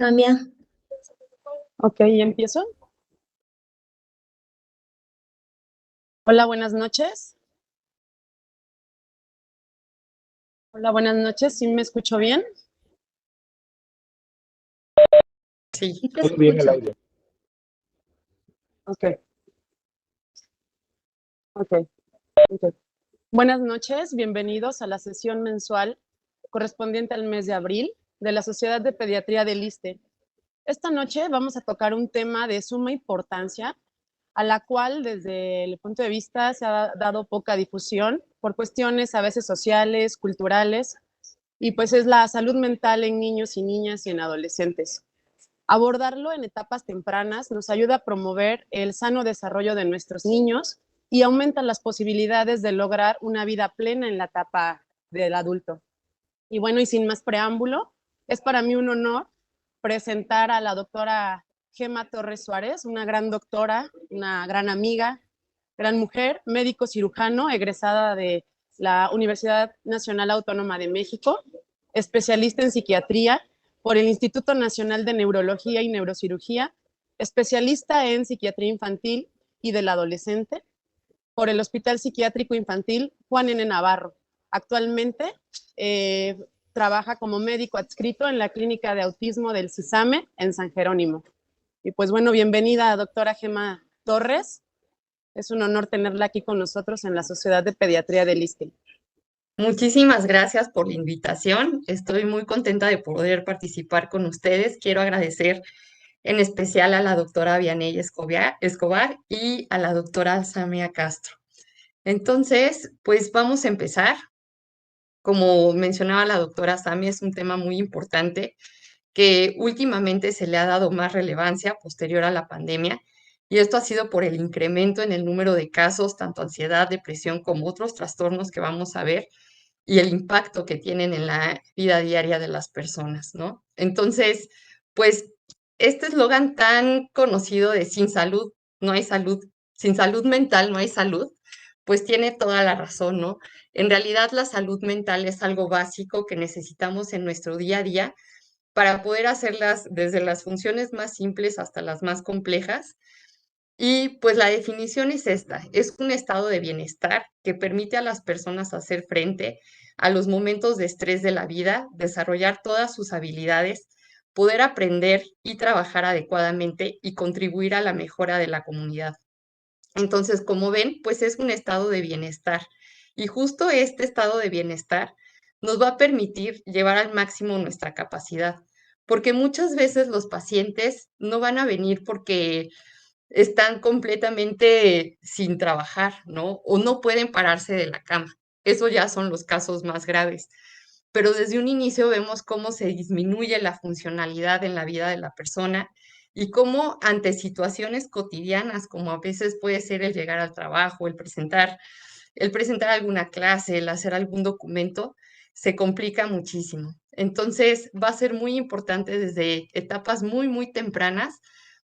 Cambia. Ok, ¿empiezo? Hola, buenas noches. Hola, buenas noches. ¿Sí me escucho bien? Sí, Sí, te muy bien el escucho. audio. Ok, ok, ok. Buenas noches, bienvenidos a la sesión mensual correspondiente al mes de abril de la Sociedad de Pediatría del ISSSTE. Esta noche vamos a tocar un tema de suma importancia, a la cual desde el punto de vista se ha dado poca difusión por cuestiones a veces sociales, culturales, y pues es la salud mental en niños y niñas y en adolescentes. Abordarlo en etapas tempranas nos ayuda a promover el sano desarrollo de nuestros niños y aumenta las posibilidades de lograr una vida plena en la etapa del adulto. Y bueno, y sin más preámbulo, es para mí un honor presentar a la doctora Gema Torres Suárez, una gran doctora, una gran amiga, gran mujer, médico cirujano, egresada de la Universidad Nacional Autónoma de México, especialista en psiquiatría por el Instituto Nacional de Neurología y Neurocirugía, especialista en psiquiatría infantil y del adolescente por el Hospital Psiquiátrico Infantil Juan N. Navarro. Actualmente eh, trabaja como médico adscrito en la clínica de autismo del CISAME en San Jerónimo. Y pues bueno, bienvenida doctora Gema Torres. Es un honor tenerla aquí con nosotros en la Sociedad de Pediatría del ISSSTE. Muchísimas gracias por la invitación. Estoy muy contenta de poder participar con ustedes. Quiero agradecer en especial a la doctora Vianey Escobar y a la doctora Samia Castro. Entonces, pues vamos a empezar. Como mencionaba la doctora Samia, es un tema muy importante que últimamente se le ha dado más relevancia posterior a la pandemia, y esto ha sido por el incremento en el número de casos, tanto ansiedad, depresión como otros trastornos que vamos a ver y el impacto que tienen en la vida diaria de las personas, ¿no? Entonces, pues este eslogan tan conocido de sin salud no hay salud, sin salud mental no hay salud, pues tiene toda la razón, ¿no? En realidad la salud mental es algo básico que necesitamos en nuestro día a día para poder hacerlas desde las funciones más simples hasta las más complejas. Y pues la definición es esta: es un estado de bienestar que permite a las personas hacer frente a los momentos de estrés de la vida, desarrollar todas sus habilidades, poder aprender y trabajar adecuadamente y contribuir a la mejora de la comunidad. Entonces, como ven, pues es un estado de bienestar, y justo este estado de bienestar nos va a permitir llevar al máximo nuestra capacidad, porque muchas veces los pacientes no van a venir porque están completamente sin trabajar, ¿no? O no pueden pararse de la cama. Eso ya son los casos más graves. Pero desde un inicio vemos cómo se disminuye la funcionalidad en la vida de la persona, y cómo ante situaciones cotidianas, como a veces puede ser el llegar al trabajo, el presentar alguna clase, el hacer algún documento, se complica muchísimo. Entonces, va a ser muy importante desde etapas muy, muy tempranas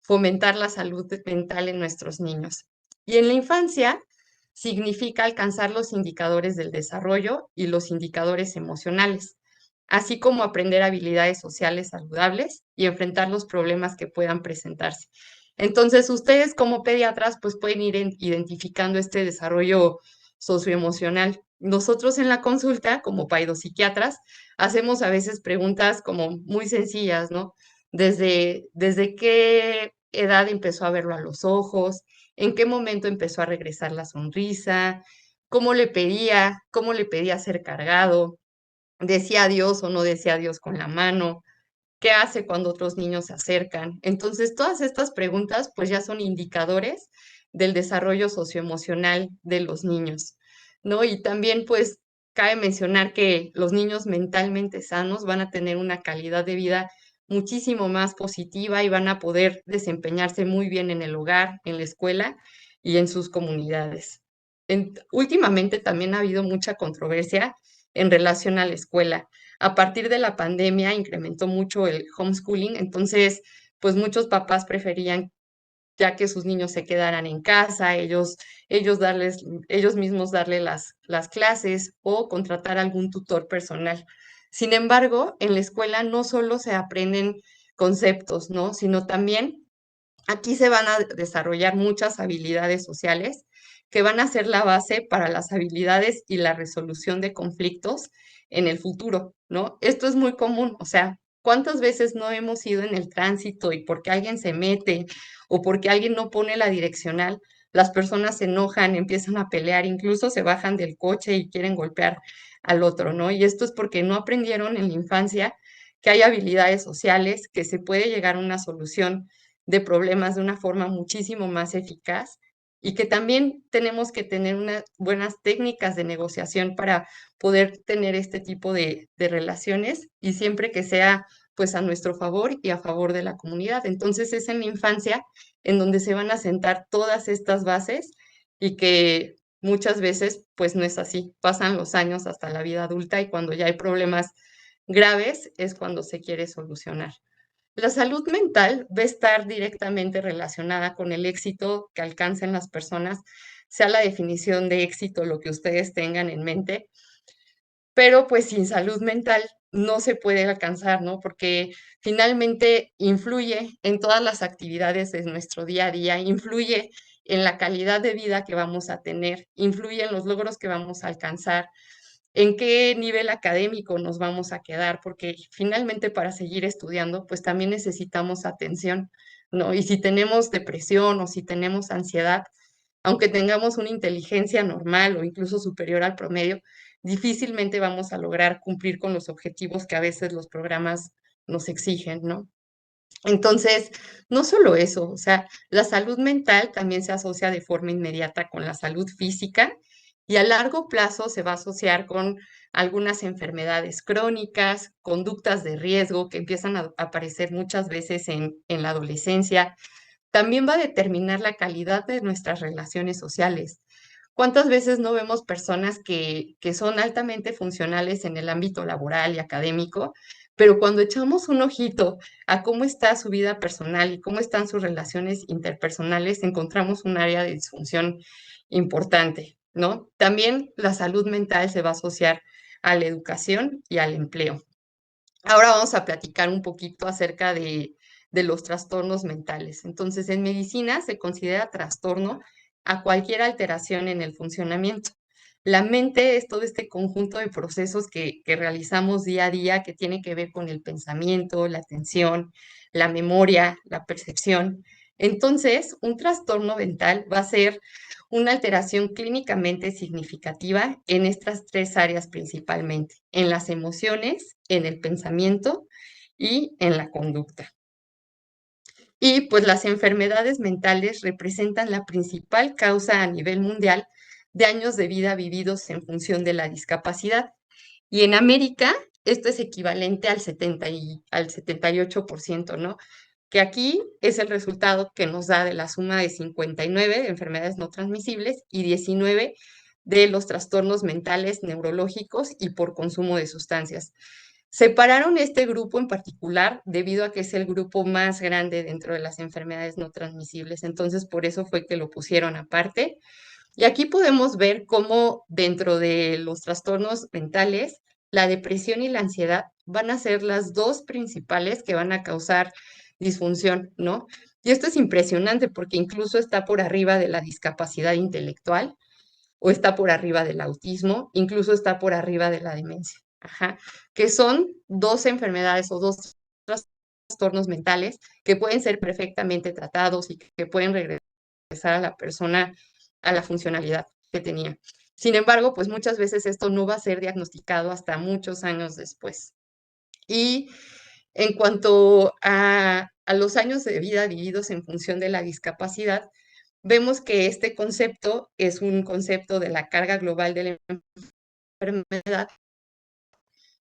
fomentar la salud mental en nuestros niños. Y en la infancia significa alcanzar los indicadores del desarrollo y los indicadores emocionales, así como aprender habilidades sociales saludables y enfrentar los problemas que puedan presentarse. Entonces, ustedes como pediatras, pues pueden ir identificando este desarrollo socioemocional. Nosotros en la consulta, como paidopsiquiatras, hacemos a veces preguntas como muy sencillas, ¿no? Desde qué edad empezó a verlo a los ojos, en qué momento empezó a regresar la sonrisa, cómo le pedía ser cargado, decía adiós o no decía adiós con la mano, qué hace cuando otros niños se acercan. Entonces, todas estas preguntas pues ya son indicadores del desarrollo socioemocional de los niños, ¿no? Y también pues cabe mencionar que los niños mentalmente sanos van a tener una calidad de vida muchísimo más positiva y van a poder desempeñarse muy bien en el hogar, en la escuela y en sus comunidades. Últimamente también ha habido mucha controversia en relación a la escuela. A partir de la pandemia incrementó mucho el homeschooling, entonces, pues muchos papás preferían ya que sus niños se quedaran en casa, ellos mismos darle las clases o contratar algún tutor personal. Sin embargo, en la escuela no solo se aprenden conceptos, ¿no? Sino también aquí se van a desarrollar muchas habilidades sociales que van a ser la base para las habilidades y la resolución de conflictos en el futuro, ¿no? Esto es muy común, o sea, ¿cuántas veces no hemos ido en el tránsito y porque alguien se mete o porque alguien no pone la direccional, las personas se enojan, empiezan a pelear, incluso se bajan del coche y quieren golpear al otro, ¿no? Y esto es porque no aprendieron en la infancia que hay habilidades sociales, que se puede llegar a una solución de problemas de una forma muchísimo más eficaz y que también tenemos que tener unas buenas técnicas de negociación para poder tener este tipo de relaciones y siempre que sea pues a nuestro favor y a favor de la comunidad. Entonces es en la infancia en donde se van a sentar todas estas bases y que muchas veces pues no es así. Pasan los años hasta la vida adulta y cuando ya hay problemas graves es cuando se quiere solucionar. La salud mental va a estar directamente relacionada con el éxito que alcancen las personas, sea la definición de éxito lo que ustedes tengan en mente, pero pues sin salud mental no se puede alcanzar, ¿no? Porque finalmente influye en todas las actividades de nuestro día a día, influye en la calidad de vida que vamos a tener, influye en los logros que vamos a alcanzar, en qué nivel académico nos vamos a quedar, porque finalmente para seguir estudiando, pues también necesitamos atención, ¿no? Y si tenemos depresión o si tenemos ansiedad, aunque tengamos una inteligencia normal o incluso superior al promedio, difícilmente vamos a lograr cumplir con los objetivos que a veces los programas nos exigen, ¿no? Entonces, no solo eso, o sea, la salud mental también se asocia de forma inmediata con la salud física y a largo plazo se va a asociar con algunas enfermedades crónicas, conductas de riesgo que empiezan a aparecer muchas veces en la adolescencia. También va a determinar la calidad de nuestras relaciones sociales. ¿Cuántas veces no vemos personas que son altamente funcionales en el ámbito laboral y académico, pero cuando echamos un ojito a cómo está su vida personal y cómo están sus relaciones interpersonales, encontramos un área de disfunción importante, ¿no? También la salud mental se va a asociar a la educación y al empleo. Ahora vamos a platicar un poquito acerca de los trastornos mentales. Entonces, en medicina se considera trastorno a cualquier alteración en el funcionamiento. La mente es todo este conjunto de procesos que realizamos día a día que tiene que ver con el pensamiento, la atención, la memoria, la percepción. Entonces, un trastorno mental va a ser una alteración clínicamente significativa en estas tres áreas principalmente, en las emociones, en el pensamiento y en la conducta. Y pues las enfermedades mentales representan la principal causa a nivel mundial de años de vida vividos en función de la discapacidad. Y en América, esto es equivalente al 78%, ¿no? Que aquí es el resultado que nos da de la suma de 59 de enfermedades no transmisibles y 19 de los trastornos mentales neurológicos y por consumo de sustancias. Separaron este grupo en particular debido a que es el grupo más grande dentro de las enfermedades no transmisibles, entonces por eso fue que lo pusieron aparte. Y aquí podemos ver cómo dentro de los trastornos mentales, la depresión y la ansiedad van a ser las dos principales que van a causar disfunción, ¿no? Y esto es impresionante porque incluso está por arriba de la discapacidad intelectual o está por arriba del autismo, incluso está por arriba de la demencia, ajá, que son dos enfermedades o dos trastornos mentales que pueden ser perfectamente tratados y que pueden regresar a la persona a la funcionalidad que tenía. Sin embargo, pues muchas veces esto no va a ser diagnosticado hasta muchos años después. Y en cuanto a los años de vida vividos en función de la discapacidad, vemos que este concepto es un concepto de la carga global de la enfermedad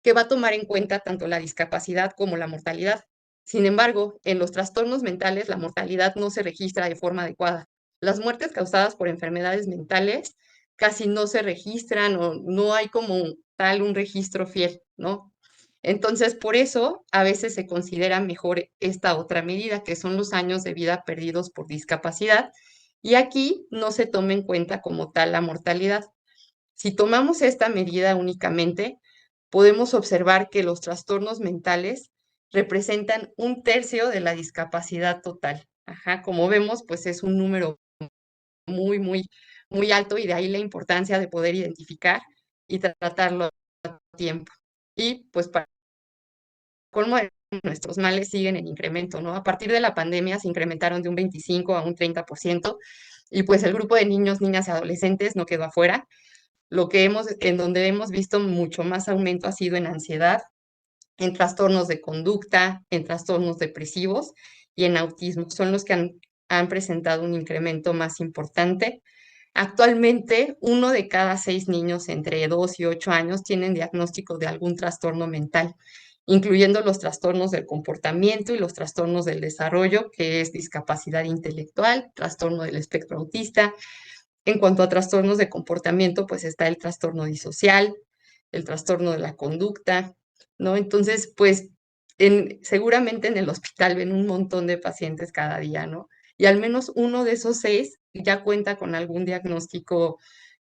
que va a tomar en cuenta tanto la discapacidad como la mortalidad. Sin embargo, en los trastornos mentales la mortalidad no se registra de forma adecuada. Las muertes causadas por enfermedades mentales casi no se registran o no hay como tal un registro fiel, ¿no? Entonces, por eso a veces se considera mejor esta otra medida, que son los años de vida perdidos por discapacidad, y aquí no se toma en cuenta como tal la mortalidad. Si tomamos esta medida únicamente, podemos observar que los trastornos mentales representan 1/3 de la discapacidad total. Ajá, como vemos, pues es un número muy, muy, muy alto y de ahí la importancia de poder identificar y tratarlo a tiempo. Y pues para colmo de nuestros males siguen en incremento, ¿no? A partir de la pandemia se incrementaron de un 25 a un 30% y pues el grupo de niños, niñas y adolescentes no quedó afuera. En donde hemos visto mucho más aumento ha sido en ansiedad, en trastornos de conducta, en trastornos depresivos y en autismo. Son los que han presentado un incremento más importante. Actualmente, 1 de cada 6 niños entre 2 y 8 años tienen diagnóstico de algún trastorno mental, incluyendo los trastornos del comportamiento y los trastornos del desarrollo, que es discapacidad intelectual, trastorno del espectro autista. En cuanto a trastornos de comportamiento, pues está el trastorno disocial, el trastorno de la conducta, ¿no? Entonces, pues seguramente en el hospital ven un montón de pacientes cada día, ¿no? Y al menos uno de esos 6 ya cuenta con algún diagnóstico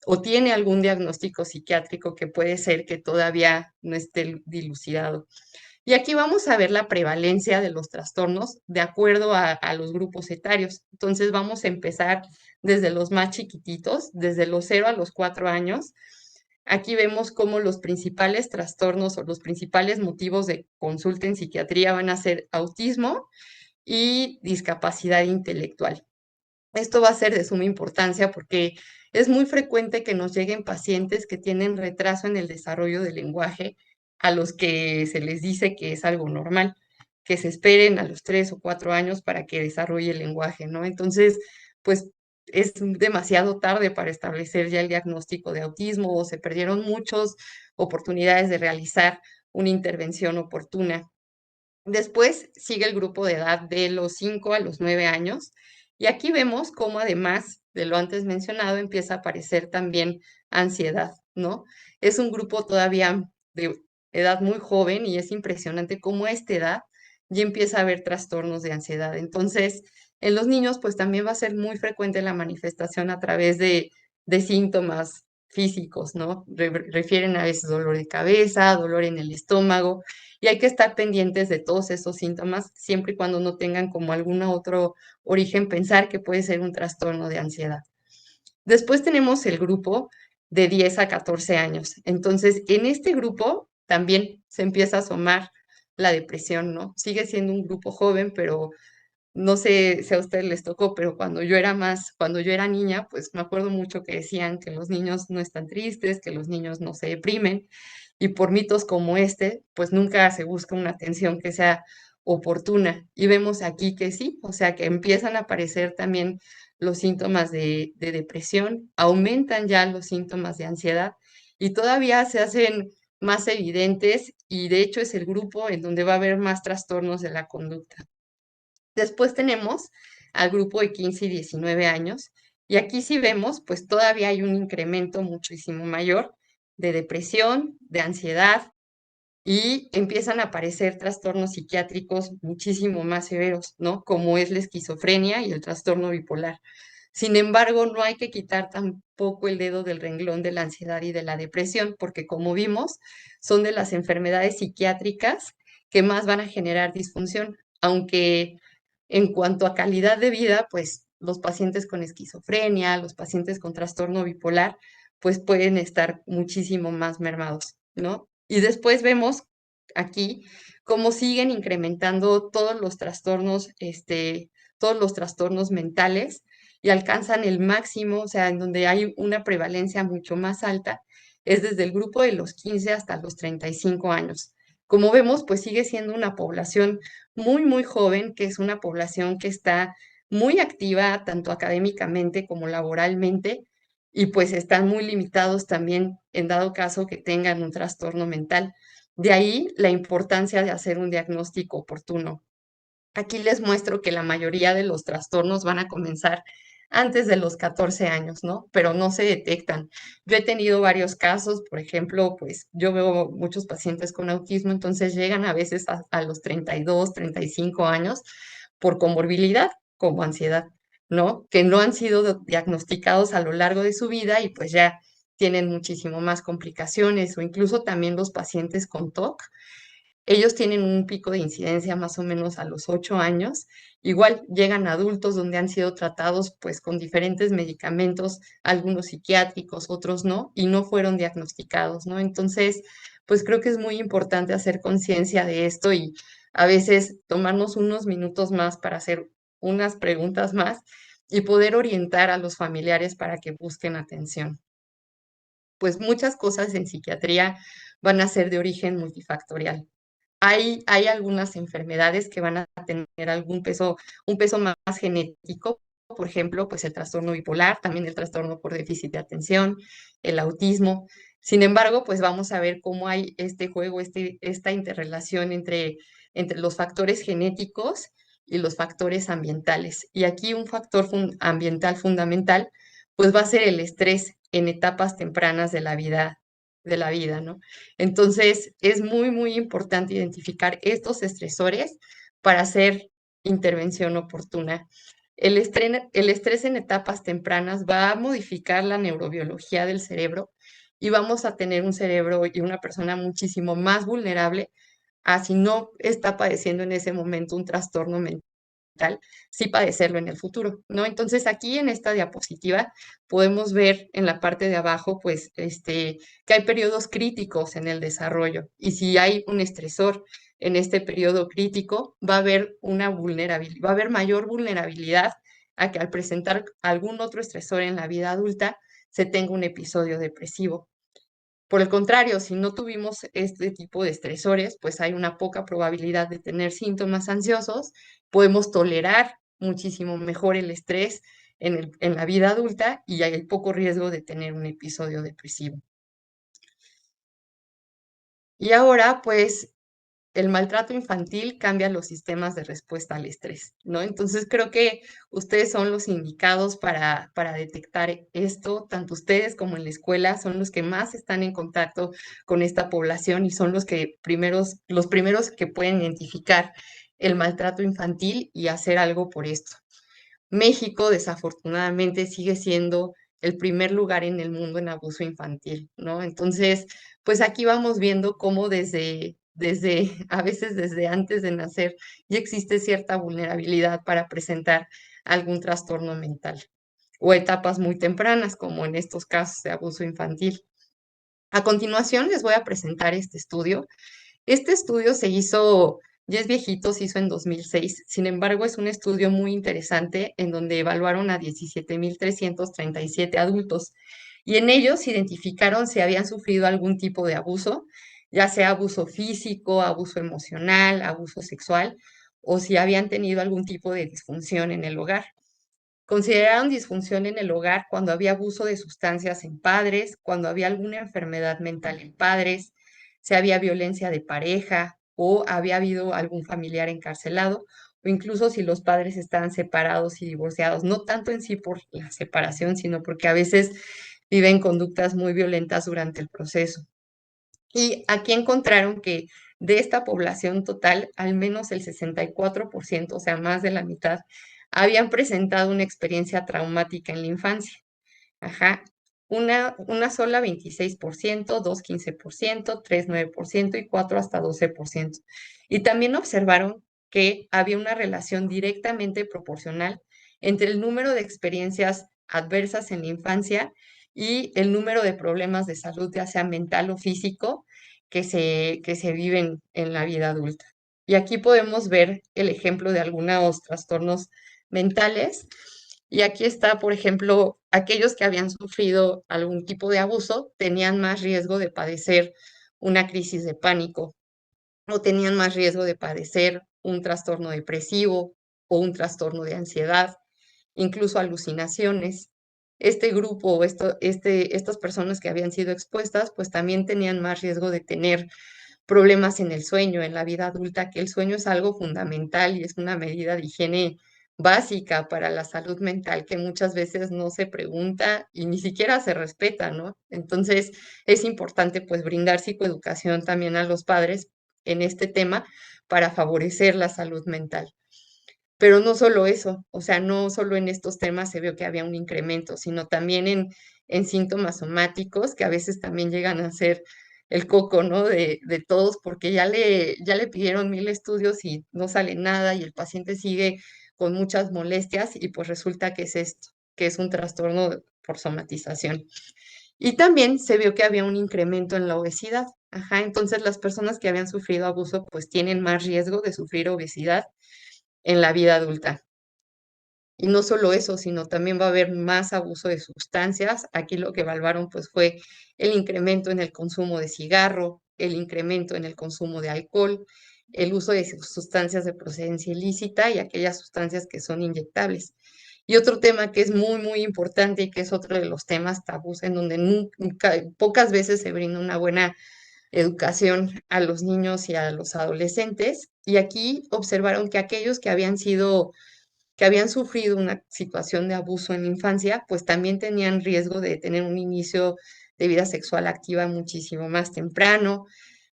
o tiene algún diagnóstico psiquiátrico que puede ser que todavía no esté dilucidado. Y aquí vamos a ver la prevalencia de los trastornos de acuerdo a los grupos etarios. Entonces vamos a empezar desde los más chiquititos, desde los 0 a los 4 años. Aquí vemos cómo los principales trastornos o los principales motivos de consulta en psiquiatría van a ser autismo y discapacidad intelectual. Esto va a ser de suma importancia porque es muy frecuente que nos lleguen pacientes que tienen retraso en el desarrollo del lenguaje, a los que se les dice que es algo normal, que se esperen a los 3 o 4 años para que desarrolle el lenguaje, ¿no? Entonces, pues es demasiado tarde para establecer ya el diagnóstico de autismo o se perdieron muchas oportunidades de realizar una intervención oportuna. Después sigue el grupo de edad de los 5 a los 9 años y aquí vemos cómo además de lo antes mencionado empieza a aparecer también ansiedad, ¿no? Es un grupo todavía de edad muy joven y es impresionante cómo a esta edad ya empieza a haber trastornos de ansiedad. Entonces, en los niños pues también va a ser muy frecuente la manifestación a través de síntomas físicos, ¿no? Refieren a veces dolor de cabeza, dolor en el estómago, y hay que estar pendientes de todos esos síntomas, siempre y cuando no tengan como algún otro origen, pensar que puede ser un trastorno de ansiedad. Después tenemos el grupo de 10 a 14 años. Entonces, en este grupo también se empieza a asomar la depresión, ¿no? Sigue siendo un grupo joven, pero no sé si a ustedes les tocó, pero cuando yo era niña, pues me acuerdo mucho que decían que los niños no están tristes, que los niños no se deprimen, y por mitos como este, pues nunca se busca una atención que sea oportuna. Y vemos aquí que sí, o sea, que empiezan a aparecer también los síntomas de depresión, aumentan ya los síntomas de ansiedad y todavía se hacen más evidentes y de hecho es el grupo en donde va a haber más trastornos de la conducta. Después tenemos al grupo de 15 y 19 años, y aquí sí vemos, pues todavía hay un incremento muchísimo mayor de depresión, de ansiedad, y empiezan a aparecer trastornos psiquiátricos muchísimo más severos, ¿no? Como es la esquizofrenia y el trastorno bipolar. Sin embargo, no hay que quitar tampoco el dedo del renglón de la ansiedad y de la depresión, porque como vimos, son de las enfermedades psiquiátricas que más van a generar disfunción, aunque en cuanto a calidad de vida, pues los pacientes con esquizofrenia, los pacientes con trastorno bipolar, pues pueden estar muchísimo más mermados, ¿no? Y después vemos aquí cómo siguen incrementando todos los trastornos mentales y alcanzan el máximo, o sea, en donde hay una prevalencia mucho más alta, es desde el grupo de los 15 hasta los 35 años. Como vemos, pues sigue siendo una población muy, muy joven, que es una población que está muy activa tanto académicamente como laboralmente y pues están muy limitados también en dado caso que tengan un trastorno mental. De ahí la importancia de hacer un diagnóstico oportuno. Aquí les muestro que la mayoría de los trastornos van a comenzar antes de los 14 años, ¿no? Pero no se detectan. Yo he tenido varios casos, por ejemplo, pues yo veo muchos pacientes con autismo, entonces llegan a veces a los 32, 35 años por comorbilidad, como ansiedad, ¿no? Que no han sido diagnosticados a lo largo de su vida y pues ya tienen muchísimo más complicaciones o incluso también los pacientes con TOC Ellos tienen un pico de incidencia más o menos a los 8 años. Igual llegan adultos donde han sido tratados pues con diferentes medicamentos, algunos psiquiátricos, otros no, y no fueron diagnosticados, ¿no? Entonces, pues creo que es muy importante hacer conciencia de esto y a veces tomarnos unos minutos más para hacer unas preguntas más y poder orientar a los familiares para que busquen atención. Pues muchas cosas en psiquiatría van a ser de origen multifactorial. Hay algunas enfermedades que van a tener un peso más genético, por ejemplo, pues el trastorno bipolar, también el trastorno por déficit de atención, el autismo. Sin embargo, pues vamos a ver cómo hay este juego, esta interrelación entre los factores genéticos y los factores ambientales. Y aquí un factor ambiental fundamental, pues va a ser el estrés en etapas tempranas de la vida, ¿no? Entonces, es muy, muy importante identificar estos estresores para hacer intervención oportuna. El estrés en etapas tempranas va a modificar la neurobiología del cerebro y vamos a tener un cerebro y una persona muchísimo más vulnerable a si no está padeciendo en ese momento un trastorno mental, sí padecerlo en el futuro, ¿no? Entonces aquí en esta diapositiva podemos ver en la parte de abajo, pues, que hay periodos críticos en el desarrollo y si hay un estresor en este periodo crítico, va a haber una vulnerabilidad, va a haber mayor vulnerabilidad a que al presentar algún otro estresor en la vida adulta se tenga un episodio depresivo. Por el contrario, si no tuvimos este tipo de estresores, pues hay una poca probabilidad de tener síntomas ansiosos, podemos tolerar muchísimo mejor el estrés en la vida adulta y hay poco riesgo de tener un episodio depresivo. Y ahora, pues, el maltrato infantil cambia los sistemas de respuesta al estrés, ¿no? Entonces creo que ustedes son los indicados para detectar esto, tanto ustedes como en la escuela son los que más están en contacto con esta población y son los primeros que pueden identificar el maltrato infantil y hacer algo por esto. México, desafortunadamente, sigue siendo el primer lugar en el mundo en abuso infantil, ¿no? Entonces, pues aquí vamos viendo cómo a veces desde antes de nacer, ya existe cierta vulnerabilidad para presentar algún trastorno mental o etapas muy tempranas, como en estos casos de abuso infantil. A continuación, les voy a presentar este estudio. Este estudio ya es viejito, se hizo en 2006. Sin embargo, es un estudio muy interesante en donde evaluaron a 17,337 adultos y en ellos identificaron si habían sufrido algún tipo de abuso, ya sea abuso físico, abuso emocional, abuso sexual, o si habían tenido algún tipo de disfunción en el hogar. Consideraron disfunción en el hogar cuando había abuso de sustancias en padres, cuando había alguna enfermedad mental en padres, si había violencia de pareja o había habido algún familiar encarcelado, o incluso si los padres estaban separados y divorciados, no tanto en sí por la separación, sino porque a veces viven conductas muy violentas durante el proceso. Y aquí encontraron que de esta población total, al menos el 64%, o sea, más de la mitad, habían presentado una experiencia traumática en la infancia. Ajá. Una sola 26%, dos 15%, tres 9% y cuatro hasta 12%. Y también observaron que había una relación directamente proporcional entre el número de experiencias adversas en la infancia y el número de problemas de salud, ya sea mental o físico, que se viven en la vida adulta. Y aquí podemos ver el ejemplo de algunos trastornos mentales. Y aquí está, por ejemplo, aquellos que habían sufrido algún tipo de abuso tenían más riesgo de padecer una crisis de pánico o tenían más riesgo de padecer un trastorno depresivo o un trastorno de ansiedad, incluso alucinaciones. Este grupo, estas personas que habían sido expuestas, pues también tenían más riesgo de tener problemas en el sueño, en la vida adulta, que el sueño es algo fundamental y es una medida de higiene básica para la salud mental que muchas veces no se pregunta y ni siquiera se respeta, ¿no? Entonces, es importante pues brindar psicoeducación también a los padres en este tema para favorecer la salud mental. Pero no solo eso, o sea, no solo en estos temas se vio que había un incremento, sino también en síntomas somáticos que a veces también llegan a ser el coco, ¿no? De todos, porque ya le pidieron 1000 estudios y no sale nada y el paciente sigue con muchas molestias y pues resulta que es esto, que es un trastorno por somatización. Y también se vio que había un incremento en la obesidad. Ajá, entonces las personas que habían sufrido abuso pues tienen más riesgo de sufrir obesidad en la vida adulta. Y no solo eso, sino también va a haber más abuso de sustancias. Aquí lo que evaluaron pues fue el incremento en el consumo de cigarro, el incremento en el consumo de alcohol, el uso de sustancias de procedencia ilícita y aquellas sustancias que son inyectables. Y otro tema que es muy, muy importante y que es otro de los temas tabús en donde pocas veces se brinda una buena educación a los niños y a los adolescentes. Y aquí observaron que aquellos que habían sufrido una situación de abuso en la infancia, pues también tenían riesgo de tener un inicio de vida sexual activa muchísimo más temprano,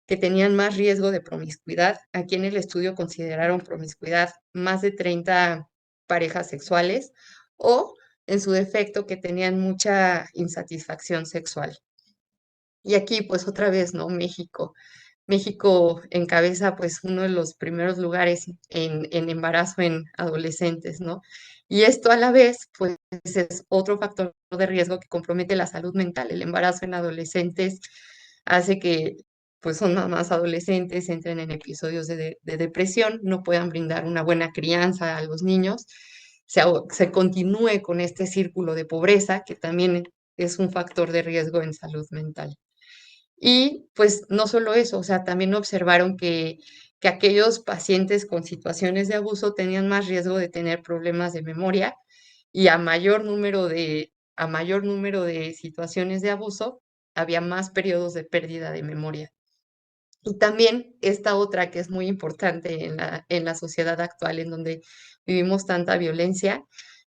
que tenían más riesgo de promiscuidad. Aquí en el estudio consideraron promiscuidad más de 30 parejas sexuales o, en su defecto, que tenían mucha insatisfacción sexual. Y aquí, pues otra vez, ¿no? México encabeza pues uno de los primeros lugares en embarazo en adolescentes, ¿no? Y esto a la vez pues es otro factor de riesgo que compromete la salud mental. El embarazo en adolescentes hace que pues son mamás adolescentes, entren en episodios de depresión, no puedan brindar una buena crianza a los niños, se continúe con este círculo de pobreza que también es un factor de riesgo en salud mental. Y pues no solo eso, o sea, también observaron que aquellos pacientes con situaciones de abuso tenían más riesgo de tener problemas de memoria y a mayor número de situaciones de abuso, había más periodos de pérdida de memoria. Y también esta otra que es muy importante en la sociedad actual, en donde vivimos tanta violencia,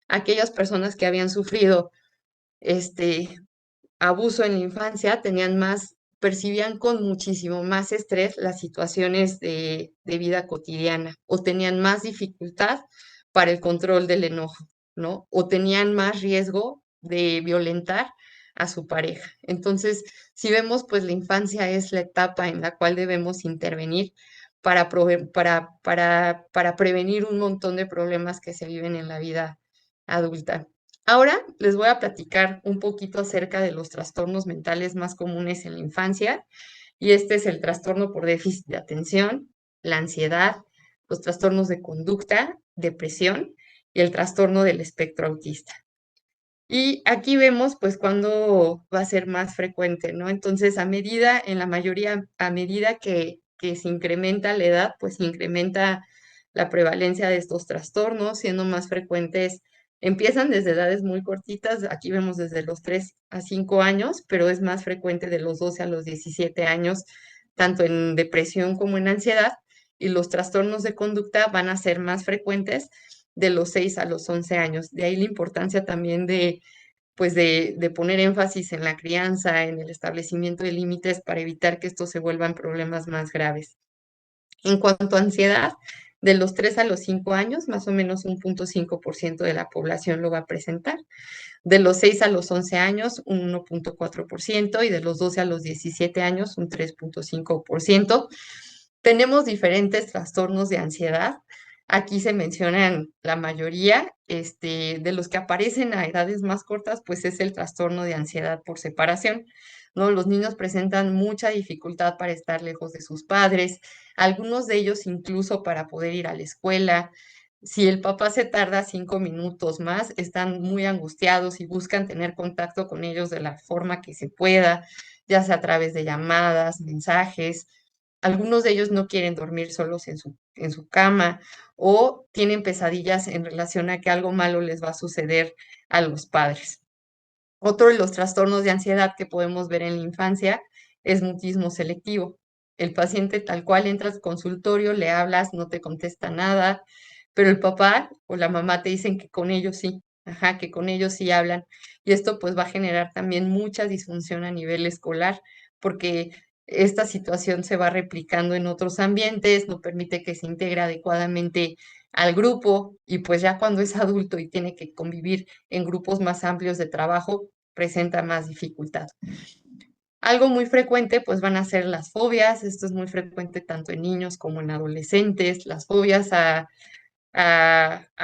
aquellas personas que habían sufrido este, abuso en la infancia percibían con muchísimo más estrés las situaciones de vida cotidiana o tenían más dificultad para el control del enojo, ¿no? O tenían más riesgo de violentar a su pareja. Entonces, si vemos, pues la infancia es la etapa en la cual debemos intervenir para prevenir un montón de problemas que se viven en la vida adulta. Ahora les voy a platicar un poquito acerca de los trastornos mentales más comunes en la infancia, y este es el trastorno por déficit de atención, la ansiedad, los trastornos de conducta, depresión y el trastorno del espectro autista. Y aquí vemos pues cuándo va a ser más frecuente, ¿no? Entonces, a medida que se incrementa la edad, pues se incrementa la prevalencia de estos trastornos, siendo más frecuentes. Empiezan desde edades muy cortitas, aquí vemos desde los 3 a 5 años, pero es más frecuente de los 12 a los 17 años, tanto en depresión como en ansiedad, y los trastornos de conducta van a ser más frecuentes de los 6 a los 11 años. De ahí la importancia también pues de poner énfasis en la crianza, en el establecimiento de límites para evitar que estos se vuelvan problemas más graves. En cuanto a ansiedad, de los 3 a los 5 años, más o menos un 0.5% de la población lo va a presentar. De los 6 a los 11 años, un 1.4%, y de los 12 a los 17 años, un 3.5%. Tenemos diferentes trastornos de ansiedad. Aquí se mencionan la mayoría, de los que aparecen a edades más cortas, pues es el trastorno de ansiedad por separación, ¿no? Los niños presentan mucha dificultad para estar lejos de sus padres, algunos de ellos incluso para poder ir a la escuela. Si el papá se tarda 5 minutos más, están muy angustiados y buscan tener contacto con ellos de la forma que se pueda, ya sea a través de llamadas, mensajes. Algunos de ellos no quieren dormir solos en su cama o tienen pesadillas en relación a que algo malo les va a suceder a los padres. Otro de los trastornos de ansiedad que podemos ver en la infancia es mutismo selectivo. El paciente tal cual entra al consultorio, le hablas, no te contesta nada, pero el papá o la mamá te dicen que con ellos sí, ajá, que con ellos sí hablan. Y esto pues va a generar también mucha disfunción a nivel escolar, porque esta situación se va replicando en otros ambientes, no permite que se integre adecuadamente al grupo, y pues ya cuando es adulto y tiene que convivir en grupos más amplios de trabajo, presenta más dificultad. Algo muy frecuente, pues van a ser las fobias. Esto es muy frecuente tanto en niños como en adolescentes. Las fobias a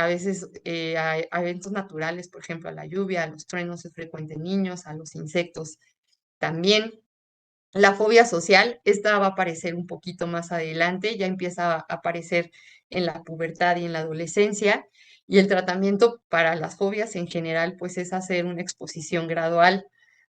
veces a eventos naturales, por ejemplo, a la lluvia, a los truenos es frecuente en niños, a los insectos también. La fobia social, esta va a aparecer un poquito más adelante, ya empieza a aparecer en la pubertad y en la adolescencia, y el tratamiento para las fobias en general, pues es hacer una exposición gradual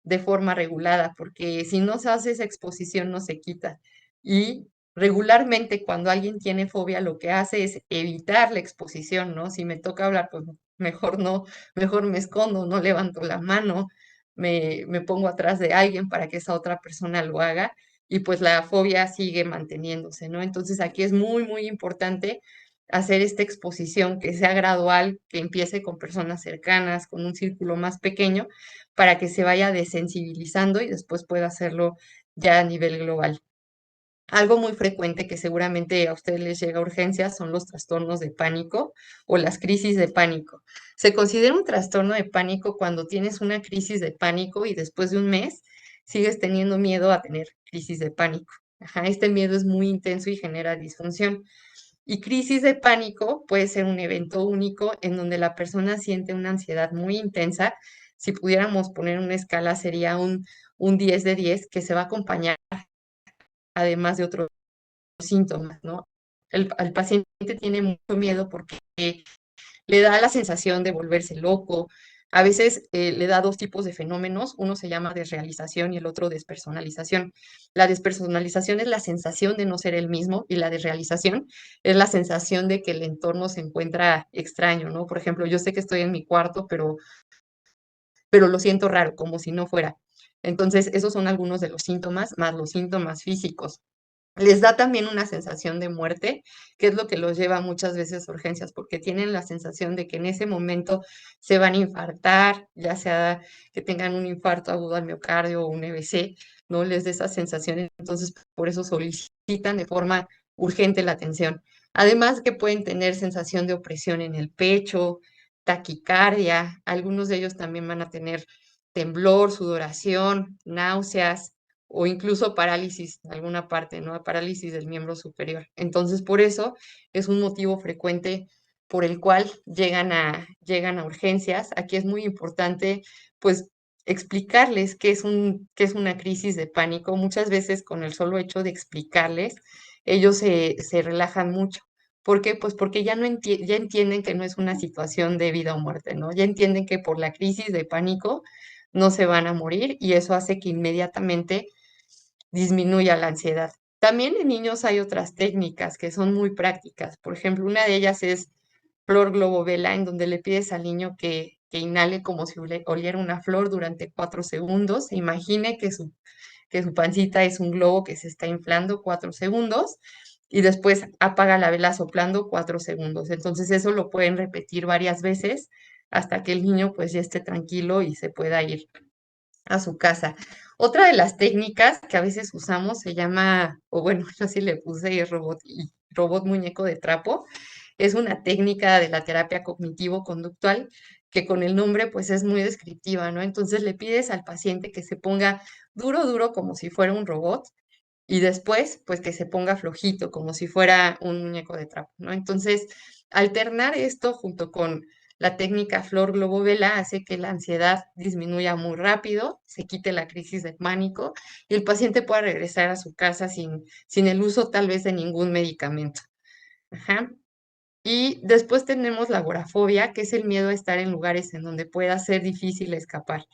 de forma regulada, porque si no se hace esa exposición no se quita. Y regularmente cuando alguien tiene fobia, lo que hace es evitar la exposición, ¿no? Si me toca hablar, pues mejor no, mejor me escondo, no levanto la mano, me pongo atrás de alguien para que esa otra persona lo haga y pues la fobia sigue manteniéndose, ¿no? Entonces aquí es muy, muy importante hacer esta exposición que sea gradual, que empiece con personas cercanas, con un círculo más pequeño, para que se vaya desensibilizando y después pueda hacerlo ya a nivel global. Algo muy frecuente que seguramente a ustedes les llega a urgencias son los trastornos de pánico o las crisis de pánico. Se considera un trastorno de pánico cuando tienes una crisis de pánico y después de un mes sigues teniendo miedo a tener crisis de pánico. Ajá, este miedo es muy intenso y genera disfunción. Y crisis de pánico puede ser un evento único en donde la persona siente una ansiedad muy intensa. Si pudiéramos poner una escala, sería un 10 de 10 que se va a acompañar además de otros síntomas, ¿no? El paciente tiene mucho miedo porque le da la sensación de volverse loco. A veces le da dos tipos de fenómenos, uno se llama desrealización y el otro despersonalización. La despersonalización es la sensación de no ser el mismo y la desrealización es la sensación de que el entorno se encuentra extraño, ¿no? Por ejemplo, yo sé que estoy en mi cuarto, pero lo siento raro, como si no fuera. Entonces, esos son algunos de los síntomas, más los síntomas físicos. Les da también una sensación de muerte, que es lo que los lleva muchas veces a urgencias, porque tienen la sensación de que en ese momento se van a infartar, ya sea que tengan un infarto agudo al miocardio o un EBC, ¿no? Les da esa sensación, entonces por eso solicitan de forma urgente la atención. Además que pueden tener sensación de opresión en el pecho, taquicardia, algunos de ellos también van a tener temblor, sudoración, náuseas, o incluso parálisis en alguna parte, ¿no? Parálisis del miembro superior. Entonces, por eso es un motivo frecuente por el cual llegan a urgencias. Aquí es muy importante, pues, explicarles qué es una crisis de pánico. Muchas veces con el solo hecho de explicarles, ellos se relajan mucho. ¿Por qué? Pues porque ya, ya entienden que no es una situación de vida o muerte, ¿no? Ya entienden que por la crisis de pánico no se van a morir y eso hace que inmediatamente disminuya la ansiedad. También en niños hay otras técnicas que son muy prácticas. Por ejemplo, una de ellas es flor globo vela, en donde le pides al niño que inhale como si oliera una flor durante 4 segundos. Se imagine que su pancita es un globo que se está inflando 4 segundos y después apaga la vela soplando 4 segundos. Entonces eso lo pueden repetir varias veces hasta que el niño pues ya esté tranquilo y se pueda ir a su casa. Otra de las técnicas que a veces usamos se llama, o bueno, yo sí le puse robot muñeco de trapo. Es una técnica de la terapia cognitivo-conductual que con el nombre pues es muy descriptiva, ¿no? Entonces le pides al paciente que se ponga duro, duro como si fuera un robot y después pues que se ponga flojito como si fuera un muñeco de trapo, ¿no? Entonces, alternar esto junto con la técnica flor globo vela hace que la ansiedad disminuya muy rápido, se quite la crisis de pánico y el paciente pueda regresar a su casa sin el uso tal vez de ningún medicamento. Ajá. Y después tenemos la agorafobia, que es el miedo a estar en lugares en donde pueda ser difícil escapar.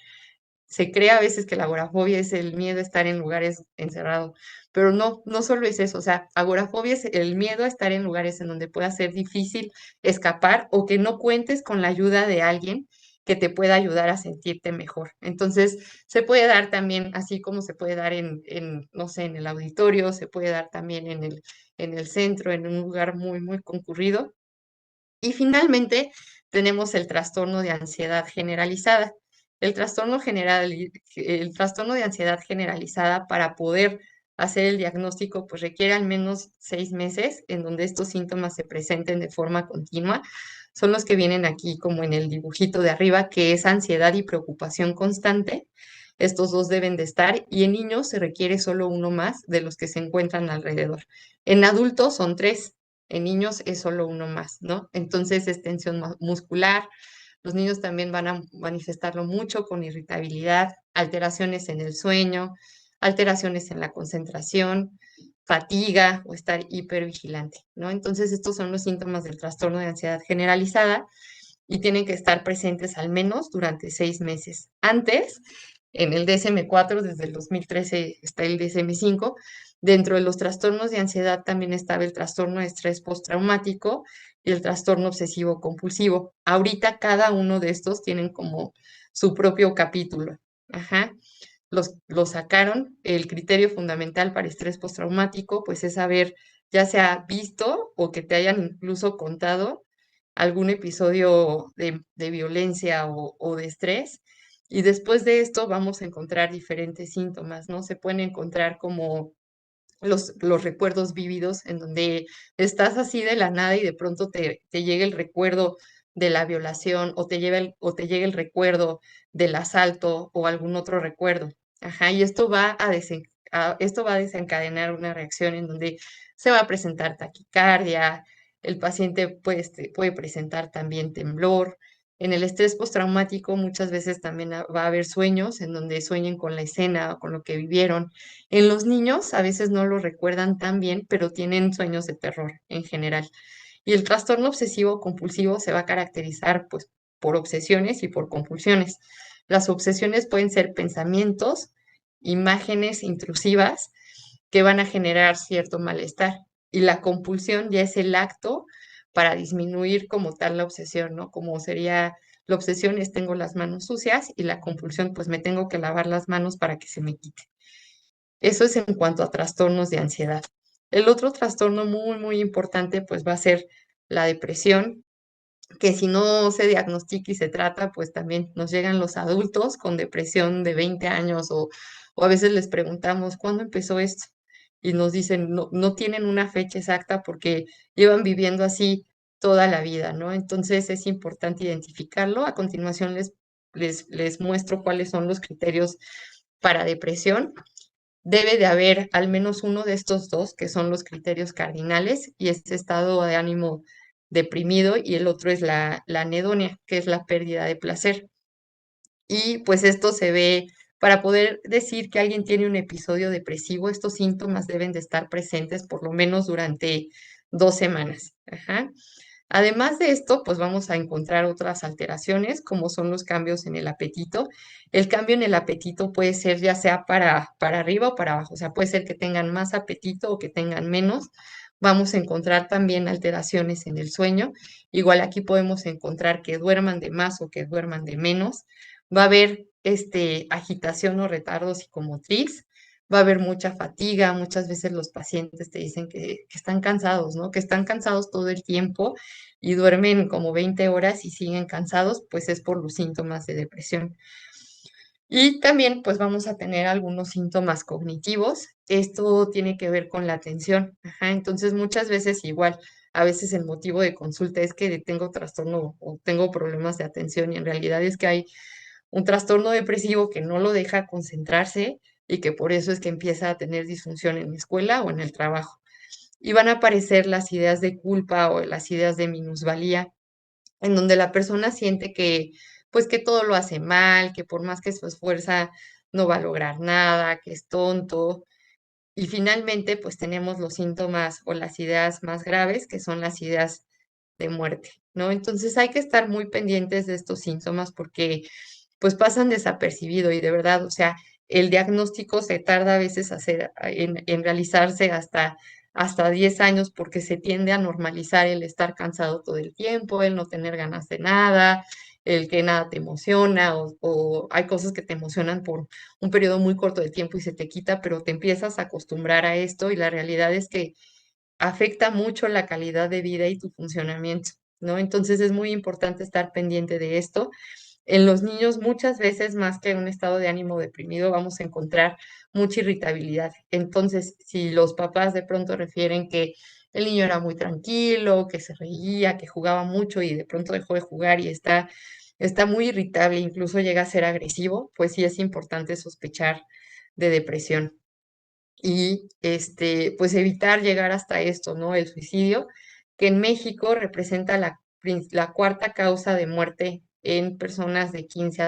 Se cree a veces que la agorafobia es el miedo a estar en lugares encerrados, pero no, no solo es eso, o sea, agorafobia es el miedo a estar en lugares en donde pueda ser difícil escapar o que no cuentes con la ayuda de alguien que te pueda ayudar a sentirte mejor. Entonces, se puede dar también, así como se puede dar no sé, en el auditorio, se puede dar también en el centro, en un lugar muy, muy concurrido. Y finalmente tenemos el trastorno de ansiedad generalizada. El trastorno de ansiedad generalizada para poder hacer el diagnóstico pues requiere al menos 6 meses en donde estos síntomas se presenten de forma continua. Son los que vienen aquí como en el dibujito de arriba, que es ansiedad y preocupación constante, estos dos deben de estar y en niños se requiere solo uno más de los que se encuentran alrededor. En adultos son 3, en niños es solo uno más, ¿no? Entonces es tensión muscular. Los niños también van a manifestarlo mucho con irritabilidad, alteraciones en el sueño, alteraciones en la concentración, fatiga o estar hipervigilante, ¿no? Entonces estos son los síntomas del trastorno de ansiedad generalizada y tienen que estar presentes al menos durante 6 meses. Antes, en el DSM-4, desde el 2013 está el DSM-5, dentro de los trastornos de ansiedad también estaba el trastorno de estrés postraumático y el trastorno obsesivo compulsivo. Ahorita cada uno de estos tienen como su propio capítulo. Ajá. Los sacaron. El criterio fundamental para estrés postraumático, pues es haber ya sea visto o que te hayan incluso contado algún episodio de violencia o de estrés. Y después de esto vamos a encontrar diferentes síntomas, ¿no? Se pueden encontrar como los recuerdos vívidos, en donde estás así de la nada y de pronto te llega el recuerdo de la violación o te llega el recuerdo del asalto o algún otro recuerdo. Ajá, y esto va a desencadenar una reacción en donde se va a presentar taquicardia, el paciente puede presentar también temblor. En el estrés postraumático muchas veces también va a haber sueños en donde sueñen con la escena o con lo que vivieron. En los niños a veces no lo recuerdan tan bien, pero tienen sueños de terror en general. Y el trastorno obsesivo compulsivo se va a caracterizar pues por obsesiones y por compulsiones. Las obsesiones pueden ser pensamientos, imágenes intrusivas que van a generar cierto malestar. Y la compulsión ya es el acto para disminuir como tal la obsesión, ¿no? Como sería la obsesión es tengo las manos sucias y la compulsión pues me tengo que lavar las manos para que se me quite. Eso es en cuanto a trastornos de ansiedad. El otro trastorno muy, muy importante pues va a ser la depresión, que si no se diagnostica y se trata, pues también nos llegan los adultos con depresión de 20 años o a veces les preguntamos, ¿cuándo empezó esto? Y nos dicen, no, no tienen una fecha exacta porque llevan viviendo así toda la vida, ¿no? Entonces es importante identificarlo. A continuación les muestro cuáles son los criterios para depresión. Debe de haber al menos uno de estos dos, que son los criterios cardinales, y este estado de ánimo deprimido, y el otro es la anedonia, que es la pérdida de placer. Y pues esto se ve, para poder decir que alguien tiene un episodio depresivo, estos síntomas deben de estar presentes por lo menos durante 2 semanas. Ajá. Además de esto, pues vamos a encontrar otras alteraciones, como son los cambios en el apetito. El cambio en el apetito puede ser ya sea para arriba o para abajo, o sea, puede ser que tengan más apetito o que tengan menos. Vamos a encontrar también alteraciones en el sueño. Igual aquí podemos encontrar que duerman de más o que duerman de menos. Va a haber agitación o retardo psicomotriz. Va a haber mucha fatiga. Muchas veces los pacientes te dicen que están cansados, ¿no? Que están cansados todo el tiempo y duermen como 20 horas y siguen cansados, pues es por los síntomas de depresión. Y también pues vamos a tener algunos síntomas cognitivos. Esto tiene que ver con la atención. Ajá, entonces muchas veces igual, a veces el motivo de consulta es que tengo trastorno o tengo problemas de atención y en realidad es que hay un trastorno depresivo que no lo deja concentrarse y que por eso es que empieza a tener disfunción en la escuela o en el trabajo. Y van a aparecer las ideas de culpa o las ideas de minusvalía en donde la persona siente que, pues que todo lo hace mal, que por más que se esfuerza no va a lograr nada, que es tonto. Y finalmente, pues tenemos los síntomas o las ideas más graves, que son las ideas de muerte, ¿no? Entonces hay que estar muy pendientes de estos síntomas porque pues pasan desapercibido y de verdad, o sea, el diagnóstico se tarda a veces en realizarse hasta 10 años porque se tiende a normalizar el estar cansado todo el tiempo, el no tener ganas de nada, el que nada te emociona o hay cosas que te emocionan por un periodo muy corto de tiempo y se te quita, pero te empiezas a acostumbrar a esto y la realidad es que afecta mucho la calidad de vida y tu funcionamiento, ¿no? Entonces es muy importante estar pendiente de esto. En los niños muchas veces más que un estado de ánimo deprimido vamos a encontrar mucha irritabilidad. Entonces, si los papás de pronto refieren que el niño era muy tranquilo, que se reía, que jugaba mucho y de pronto dejó de jugar y está está muy irritable, incluso llega a ser agresivo, pues sí es importante sospechar de depresión. Y pues evitar llegar hasta esto, ¿no? El suicidio, que en México representa la cuarta causa de muerte en personas de 15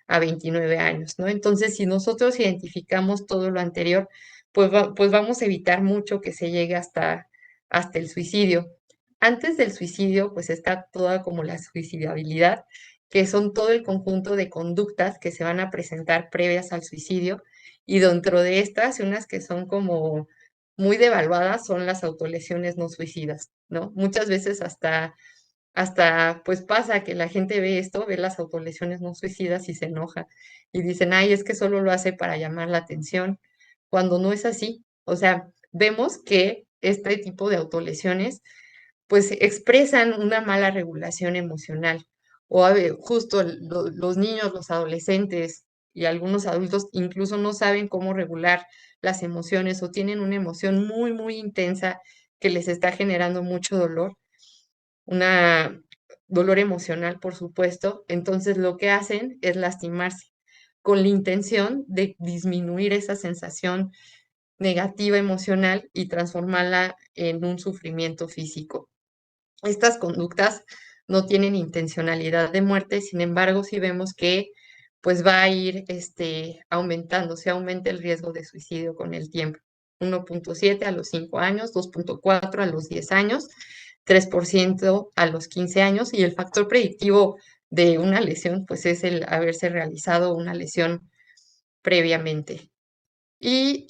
a 29 años, ¿no? Entonces, si nosotros identificamos todo lo anterior, pues vamos a evitar mucho que se llegue hasta el suicidio. Antes del suicidio, pues está toda como la suicidabilidad, que son todo el conjunto de conductas que se van a presentar previas al suicidio, y dentro de estas, unas que son como muy devaluadas son las autolesiones no suicidas, ¿no? Muchas veces hasta pues pasa que la gente ve esto, ve las autolesiones no suicidas y se enoja y dicen, ay, es que solo lo hace para llamar la atención, cuando no es así. O sea, vemos que este tipo de autolesiones pues expresan una mala regulación emocional. O justo los niños, los adolescentes y algunos adultos incluso no saben cómo regular las emociones o tienen una emoción muy, muy intensa que les está generando mucho dolor, una dolor emocional, por supuesto. Entonces lo que hacen es lastimarse con la intención de disminuir esa sensación negativa emocional y transformarla en un sufrimiento físico. Estas conductas no tienen intencionalidad de muerte, sin embargo, sí vemos que pues va a ir aumentando, se aumenta el riesgo de suicidio con el tiempo. 1.7 a los 5 años, 2.4 a los 10 años, 3% a los 15 años, y el factor predictivo de una lesión pues es el haberse realizado una lesión previamente. Y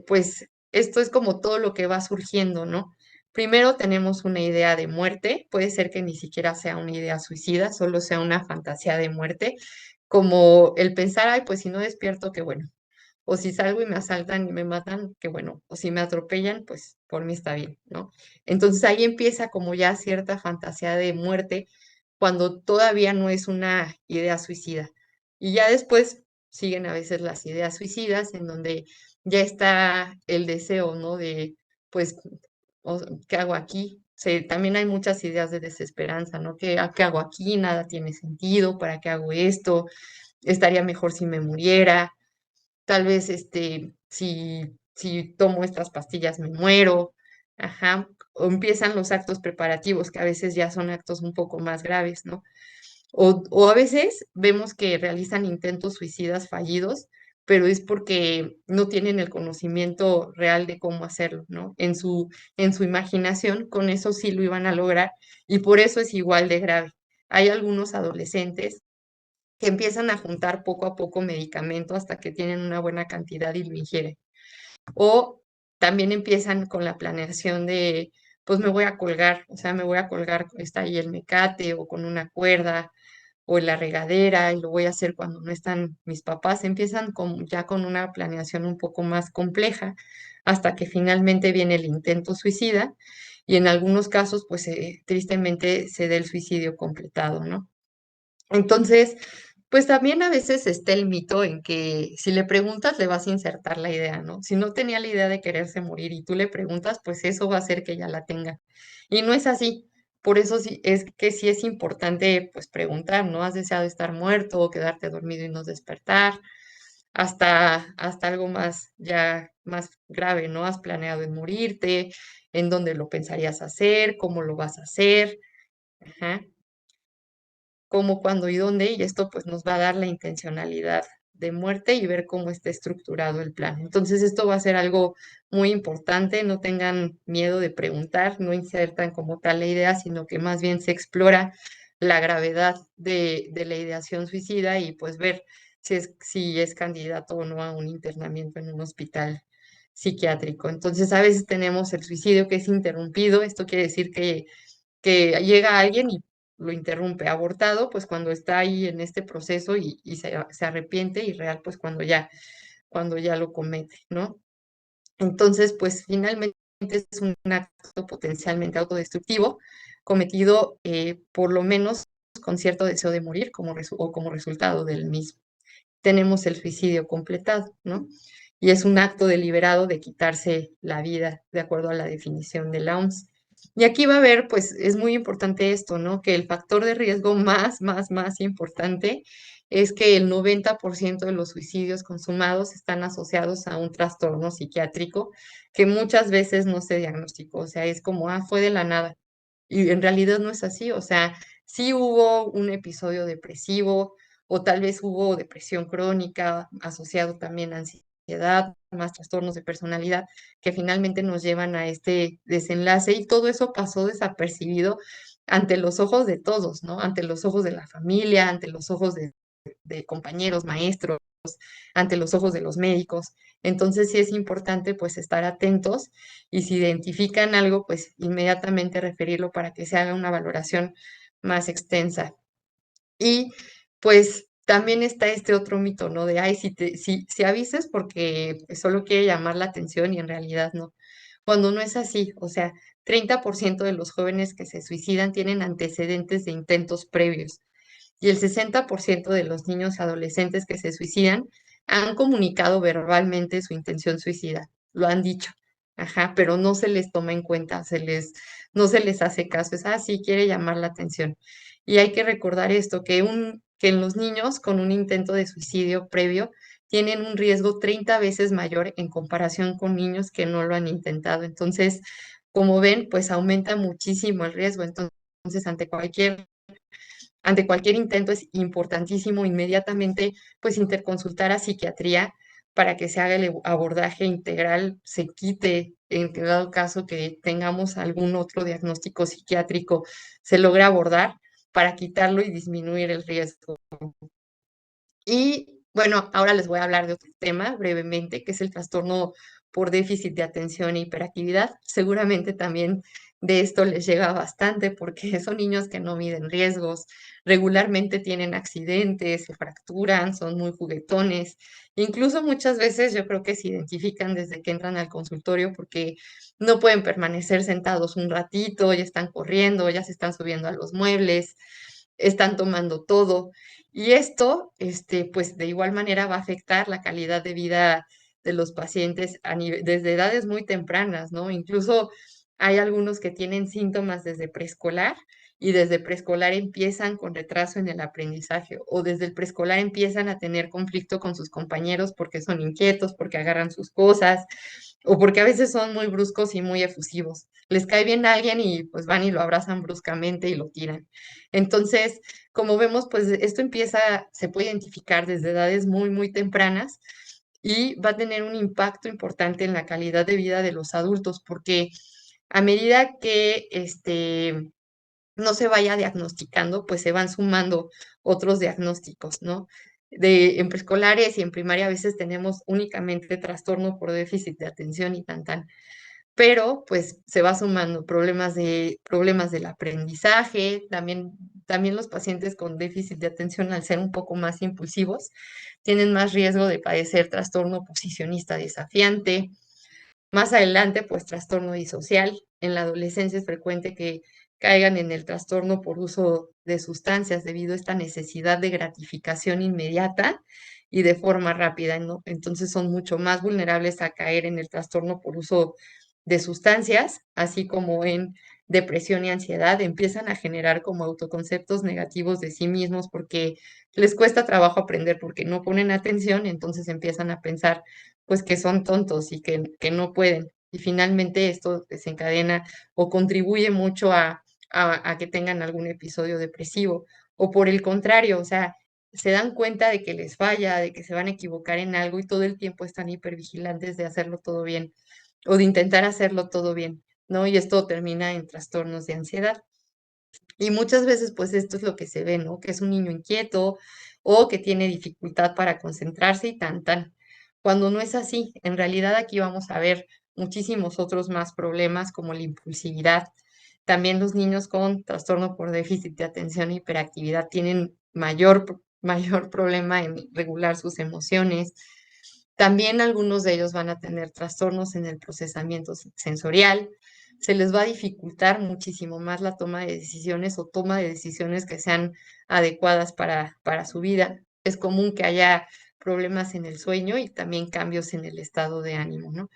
pues esto es como todo lo que va surgiendo, ¿no? Primero tenemos una idea de muerte, puede ser que ni siquiera sea una idea suicida, solo sea una fantasía de muerte, como el pensar, ay, pues si no despierto, qué bueno. O si salgo y me asaltan y me matan, qué bueno. O si me atropellan, pues por mí está bien, ¿no? Entonces ahí empieza como ya cierta fantasía de muerte cuando todavía no es una idea suicida. Y ya después siguen a veces las ideas suicidas en donde ya está el deseo, ¿no? De, pues, ¿qué hago aquí? También hay muchas ideas de desesperanza, ¿no? ¿Qué hago aquí? Nada tiene sentido, ¿para qué hago esto? Estaría mejor si me muriera, tal vez si tomo estas pastillas me muero, ajá, o empiezan los actos preparativos, que a veces ya son actos un poco más graves, ¿no? O a veces vemos que realizan intentos suicidas fallidos, pero es porque no tienen el conocimiento real de cómo hacerlo, ¿no? En su imaginación, con eso sí lo iban a lograr, y por eso es igual de grave. Hay algunos adolescentes que empiezan a juntar poco a poco medicamento hasta que tienen una buena cantidad y lo ingieren. O también empiezan con la planeación de, pues me voy a colgar, o sea, me voy a colgar, está ahí el mecate o con una cuerda o en la regadera, y lo voy a hacer cuando no están mis papás. Empiezan ya con una planeación un poco más compleja hasta que finalmente viene el intento suicida, y en algunos casos, pues tristemente se da el suicidio completado, ¿no? Entonces, pues también a veces está el mito en que si le preguntas le vas a insertar la idea, ¿no? Si no tenía la idea de quererse morir y tú le preguntas, pues eso va a hacer que ya la tenga. Y no es así. Por eso sí es que sí es importante pues preguntar, ¿no? ¿Has deseado estar muerto o quedarte dormido y no despertar? Hasta algo más ya más grave, ¿no? ¿Has planeado en morirte? ¿En dónde lo pensarías hacer? ¿Cómo lo vas a hacer? Ajá, cómo, cuándo y dónde, y esto pues nos va a dar la intencionalidad de muerte y ver cómo está estructurado el plan. Entonces esto va a ser algo muy importante, no tengan miedo de preguntar, no insertan como tal la idea, sino que más bien se explora la gravedad de la ideación suicida y pues ver si es candidato o no a un internamiento en un hospital psiquiátrico. Entonces a veces tenemos el suicidio que es interrumpido, esto quiere decir que llega alguien y lo interrumpe. Abortado, pues cuando está ahí en este proceso y se arrepiente, y real, pues cuando ya lo comete, ¿no? Entonces, pues finalmente es un acto potencialmente autodestructivo cometido por lo menos con cierto deseo de morir o como resultado del mismo. Tenemos el suicidio completado, ¿no? Y es un acto deliberado de quitarse la vida, de acuerdo a la definición de la OMS. Y aquí va a ver, pues es muy importante esto, ¿no? Que el factor de riesgo más importante es que el 90% de los suicidios consumados están asociados a un trastorno psiquiátrico que muchas veces no se diagnosticó, o sea, es como, fue de la nada. Y en realidad no es así, o sea, sí hubo un episodio depresivo o tal vez hubo depresión crónica asociado también a ansiedad, más trastornos de personalidad que finalmente nos llevan a este desenlace y todo eso pasó desapercibido ante los ojos de todos, ¿no? Ante los ojos de la familia, ante los ojos de compañeros, maestros, ante los ojos de los médicos. Entonces sí es importante pues estar atentos y si identifican algo, pues inmediatamente referirlo para que se haga una valoración más extensa. Y pues también está este otro mito, ¿no? De, ay, si avises porque pues, solo quiere llamar la atención y en realidad no. Cuando no es así, o sea, 30% de los jóvenes que se suicidan tienen antecedentes de intentos previos y el 60% de los niños y adolescentes que se suicidan han comunicado verbalmente su intención suicida, lo han dicho, ajá, pero no se les toma en cuenta, no se les hace caso, es así, quiere llamar la atención. Y hay que recordar esto, que en los niños con un intento de suicidio previo tienen un riesgo 30 veces mayor en comparación con niños que no lo han intentado. Entonces, como ven, pues aumenta muchísimo el riesgo. Entonces, ante cualquier intento es importantísimo inmediatamente pues interconsultar a psiquiatría para que se haga el abordaje integral, se quite en dado caso que tengamos algún otro diagnóstico psiquiátrico, se logra abordar para quitarlo y disminuir el riesgo. Y bueno, ahora les voy a hablar de otro tema brevemente, que es el trastorno por déficit de atención e hiperactividad. Seguramente también de esto les llega bastante porque son niños que no miden riesgos, regularmente tienen accidentes, se fracturan, son muy juguetones. Incluso muchas veces yo creo que se identifican desde que entran al consultorio porque no pueden permanecer sentados un ratito, ya están corriendo, ya se están subiendo a los muebles, están tomando todo. Y esto, pues de igual manera va a afectar la calidad de vida de los pacientes desde edades muy tempranas, ¿no? Incluso hay algunos que tienen síntomas desde preescolar y desde preescolar empiezan con retraso en el aprendizaje o desde el preescolar empiezan a tener conflicto con sus compañeros porque son inquietos, porque agarran sus cosas o porque a veces son muy bruscos y muy efusivos. Les cae bien a alguien y pues van y lo abrazan bruscamente y lo tiran. Entonces, como vemos, pues esto se puede identificar desde edades muy tempranas y va a tener un impacto importante en la calidad de vida de los adultos, porque a medida que no se vaya diagnosticando, pues se van sumando otros diagnósticos, ¿no? En preescolares y en primaria a veces tenemos únicamente trastorno por déficit de atención y tan pero pues se va sumando problemas del aprendizaje, también los pacientes con déficit de atención al ser un poco más impulsivos tienen más riesgo de padecer trastorno posicionista desafiante. Más adelante, pues trastorno disocial. En la adolescencia es frecuente que caigan en el trastorno por uso de sustancias debido a esta necesidad de gratificación inmediata y de forma rápida, ¿no? Entonces son mucho más vulnerables a caer en el trastorno por uso de sustancias, así como en depresión y ansiedad, empiezan a generar como autoconceptos negativos de sí mismos porque les cuesta trabajo aprender, porque no ponen atención, entonces empiezan a pensar pues que son tontos y que no pueden. Y finalmente esto desencadena o contribuye mucho a que tengan algún episodio depresivo. O por el contrario, o sea, se dan cuenta de que les falla, de que se van a equivocar en algo y todo el tiempo están hipervigilantes de hacerlo todo bien o de intentar hacerlo todo bien, ¿no? Y esto termina en trastornos de ansiedad. Y muchas veces, pues esto es lo que se ve, ¿no? Que es un niño inquieto o que tiene dificultad para concentrarse y tan. Cuando no es así, en realidad aquí vamos a ver muchísimos otros más problemas como la impulsividad. También los niños con trastorno por déficit de atención e hiperactividad tienen mayor problema en regular sus emociones. También algunos de ellos van a tener trastornos en el procesamiento sensorial, se les va a dificultar muchísimo más la toma de decisiones o toma de decisiones que sean adecuadas para su vida. Es común que haya problemas en el sueño y también cambios en el estado de ánimo, ¿no?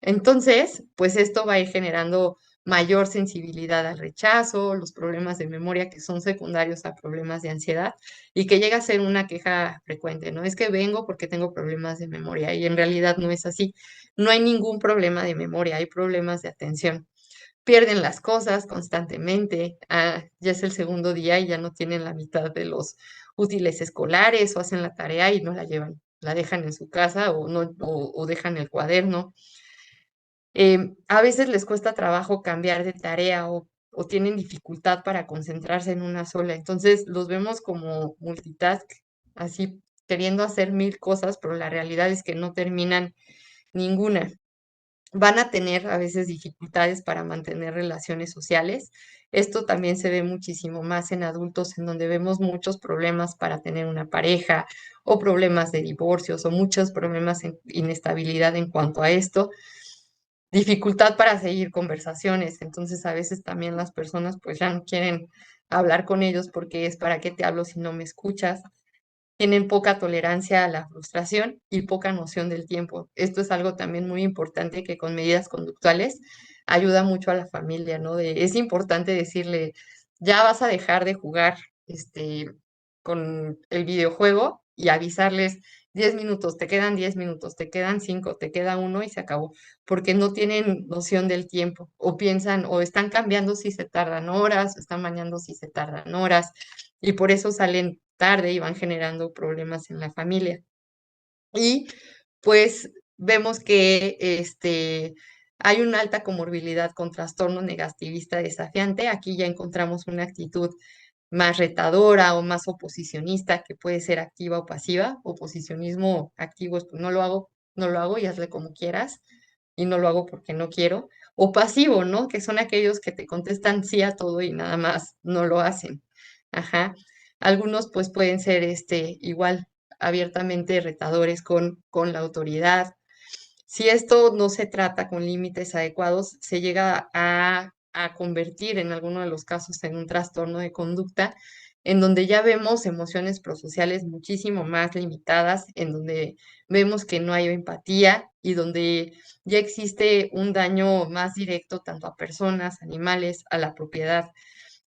Entonces, pues esto va a ir generando mayor sensibilidad al rechazo, los problemas de memoria que son secundarios a problemas de ansiedad y que llega a ser una queja frecuente, ¿no? Es que vengo porque tengo problemas de memoria y en realidad no es así. No hay ningún problema de memoria, hay problemas de atención. Pierden las cosas constantemente, ya es el segundo día y ya no tienen la mitad de los útiles escolares o hacen la tarea y no la llevan, la dejan en su casa o, no, o dejan el cuaderno. A veces les cuesta trabajo cambiar de tarea o tienen dificultad para concentrarse en una sola. Entonces los vemos como multitask, así queriendo hacer mil cosas, pero la realidad es que no terminan ninguna. Van a tener a veces dificultades para mantener relaciones sociales. Esto también se ve muchísimo más en adultos, en donde vemos muchos problemas para tener una pareja o problemas de divorcios o muchos problemas en inestabilidad en cuanto a esto, dificultad para seguir conversaciones. Entonces a veces también las personas pues ya no quieren hablar con ellos porque es para qué te hablo si no me escuchas. Tienen poca tolerancia a la frustración y poca noción del tiempo. Esto es algo también muy importante que con medidas conductuales ayuda mucho a la familia, ¿no? Es importante decirle, ya vas a dejar de jugar con el videojuego y avisarles 10 minutos, te quedan 10 minutos, te quedan 5, te queda uno y se acabó, porque no tienen noción del tiempo o piensan o están cambiando si se tardan horas, o están bañando si se tardan horas y por eso salen tarde y van generando problemas en la familia. Y pues vemos que hay una alta comorbilidad con trastorno negativista desafiante. Aquí ya encontramos una actitud más retadora o más oposicionista, que puede ser activa o pasiva. Oposicionismo activo es pues, no lo hago y hazle como quieras, y no lo hago porque no quiero. O pasivo, ¿no? Que son aquellos que te contestan sí a todo y nada más no lo hacen. Ajá. Algunos pues pueden ser igual abiertamente retadores con la autoridad. Si esto no se trata con límites adecuados, se llega a convertir en alguno de los casos en un trastorno de conducta, en donde ya vemos emociones prosociales muchísimo más limitadas, en donde vemos que no hay empatía y donde ya existe un daño más directo tanto a personas, animales, a la propiedad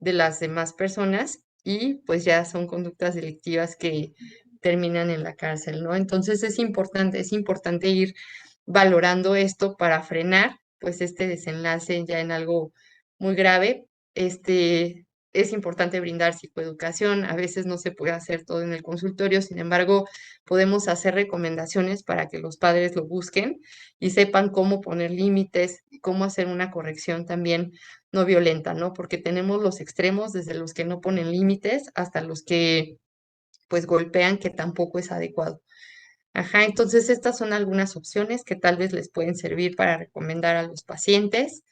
de las demás personas y pues ya son conductas delictivas que terminan en la cárcel, ¿no? Entonces es importante ir valorando esto para frenar pues este desenlace ya en algo muy grave. Es importante brindar psicoeducación, a veces no se puede hacer todo en el consultorio, sin embargo, podemos hacer recomendaciones para que los padres lo busquen y sepan cómo poner límites y cómo hacer una corrección también no violenta, ¿no? Porque tenemos los extremos, desde los que no ponen límites hasta los que pues golpean, que tampoco es adecuado. Ajá, entonces estas son algunas opciones que tal vez les pueden servir para recomendar a los pacientes.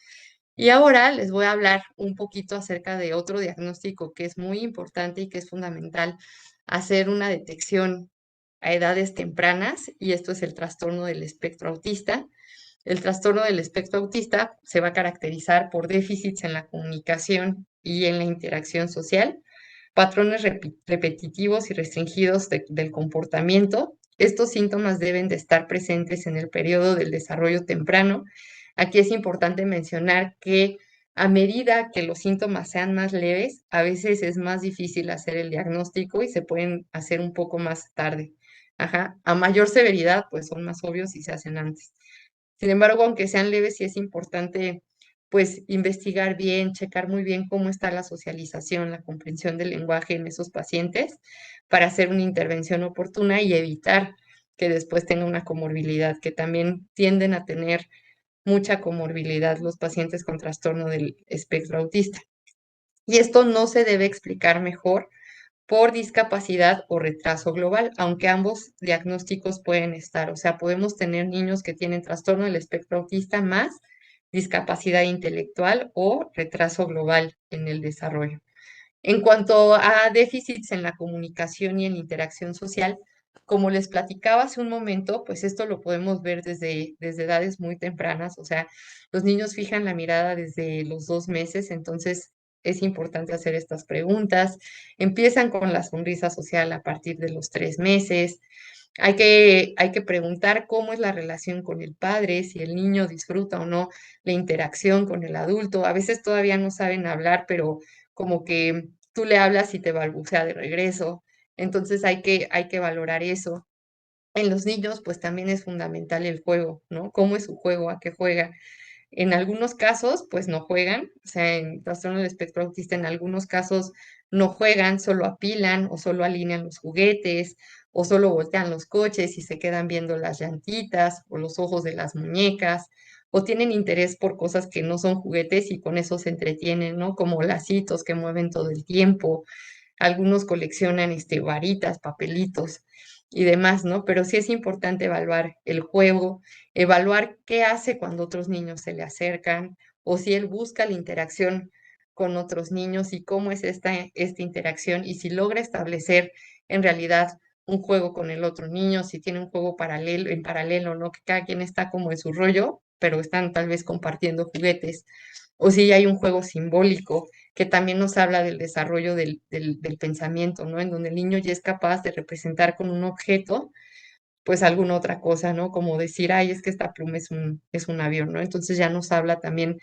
Y ahora les voy a hablar un poquito acerca de otro diagnóstico que es muy importante y que es fundamental hacer una detección a edades tempranas, y esto es el trastorno del espectro autista. El trastorno del espectro autista se va a caracterizar por déficits en la comunicación y en la interacción social, patrones repetitivos y restringidos del comportamiento. Estos síntomas deben de estar presentes en el periodo del desarrollo temprano. Aquí es importante mencionar que a medida que los síntomas sean más leves, a veces es más difícil hacer el diagnóstico y se pueden hacer un poco más tarde. Ajá. A mayor severidad, pues son más obvios y se hacen antes. Sin embargo, aunque sean leves, sí es importante pues investigar bien, checar muy bien cómo está la socialización, la comprensión del lenguaje en esos pacientes para hacer una intervención oportuna y evitar que después tenga una comorbilidad, que también tienden a tener mucha comorbilidad los pacientes con trastorno del espectro autista. Y esto no se debe explicar mejor por discapacidad o retraso global, aunque ambos diagnósticos pueden estar. O sea, podemos tener niños que tienen trastorno del espectro autista más discapacidad intelectual o retraso global en el desarrollo. En cuanto a déficits en la comunicación y en la interacción social, como les platicaba hace un momento, pues esto lo podemos ver desde edades muy tempranas, o sea, los niños fijan la mirada desde los 2 meses, entonces es importante hacer estas preguntas. Empiezan con la sonrisa social a partir de los 3 meses. Hay que preguntar cómo es la relación con el padre, si el niño disfruta o no la interacción con el adulto. A veces todavía no saben hablar, pero como que tú le hablas y te balbucea de regreso. Entonces hay que valorar eso. En los niños, pues también es fundamental el juego, ¿no? ¿Cómo es su juego? ¿A qué juega? En algunos casos, pues no juegan, o sea, en trastorno del espectro autista, en algunos casos no juegan, solo apilan o solo alinean los juguetes o solo voltean los coches y se quedan viendo las llantitas o los ojos de las muñecas o tienen interés por cosas que no son juguetes y con eso se entretienen, ¿no? Como lacitos que mueven todo el tiempo. Algunos coleccionan varitas, papelitos y demás, ¿no? Pero sí es importante evaluar el juego, evaluar qué hace cuando otros niños se le acercan o si él busca la interacción con otros niños y cómo es esta interacción y si logra establecer en realidad un juego con el otro niño, si tiene un juego paralelo, en paralelo, ¿no? Que cada quien está como en su rollo, pero están tal vez compartiendo juguetes, o si hay un juego simbólico que también nos habla del desarrollo del pensamiento, ¿no? En donde el niño ya es capaz de representar con un objeto pues alguna otra cosa, ¿no? Como decir, ay, es que esta pluma es un avión, ¿no? Entonces ya nos habla también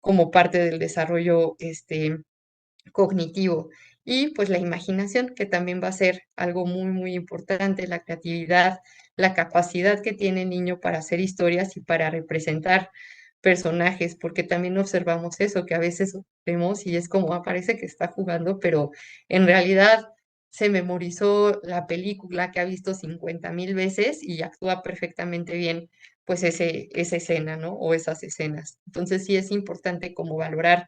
como parte del desarrollo cognitivo. Y pues la imaginación, que también va a ser algo muy, muy importante, la creatividad, la capacidad que tiene el niño para hacer historias y para representar personajes, porque también observamos eso, que a veces vemos y es como, parece que está jugando, pero en realidad se memorizó la película que ha visto 50,000 veces y actúa perfectamente bien, pues esa escena, ¿no? O esas escenas. Entonces sí es importante como valorar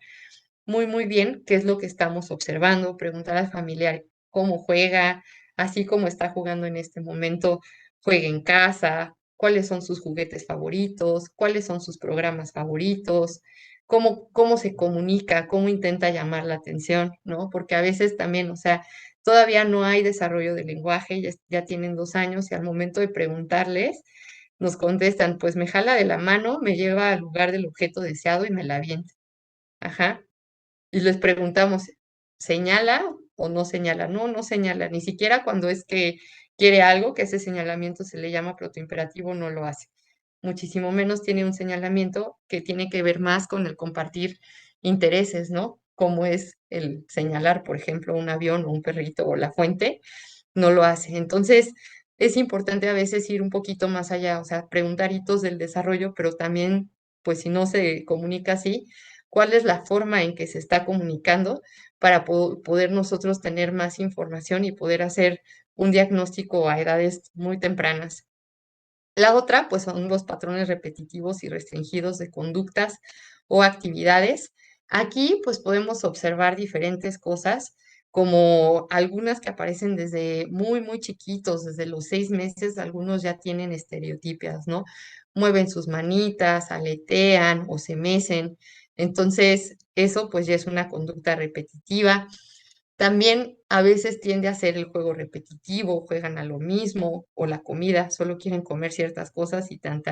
muy, muy bien qué es lo que estamos observando, preguntar al familiar cómo juega, así como está jugando en este momento, juega en casa, cuáles son sus juguetes favoritos, cuáles son sus programas favoritos, cómo se comunica, cómo intenta llamar la atención, ¿no? Porque a veces también, o sea, todavía no hay desarrollo del lenguaje, ya tienen 2 años y al momento de preguntarles, nos contestan, pues me jala de la mano, me lleva al lugar del objeto deseado y me la avienta. Ajá. Y les preguntamos, ¿señala o no señala? No, no señala, ni siquiera cuando es que quiere algo, que ese señalamiento se le llama protoimperativo, no lo hace. Muchísimo menos tiene un señalamiento que tiene que ver más con el compartir intereses, ¿no? Como es el señalar, por ejemplo, un avión o un perrito o la fuente, no lo hace. Entonces, es importante a veces ir un poquito más allá, o sea, preguntar hitos del desarrollo, pero también, pues si no se comunica así, cuál es la forma en que se está comunicando para poder nosotros tener más información y poder hacer un diagnóstico a edades muy tempranas. La otra, pues son los patrones repetitivos y restringidos de conductas o actividades. Aquí, pues podemos observar diferentes cosas, como algunas que aparecen desde muy, muy chiquitos, desde los 6 meses, algunos ya tienen estereotipias, ¿no? Mueven sus manitas, aletean o se mecen. Entonces, eso pues ya es una conducta repetitiva. También a veces tiende a ser el juego repetitivo, juegan a lo mismo, o la comida, solo quieren comer ciertas cosas y tan,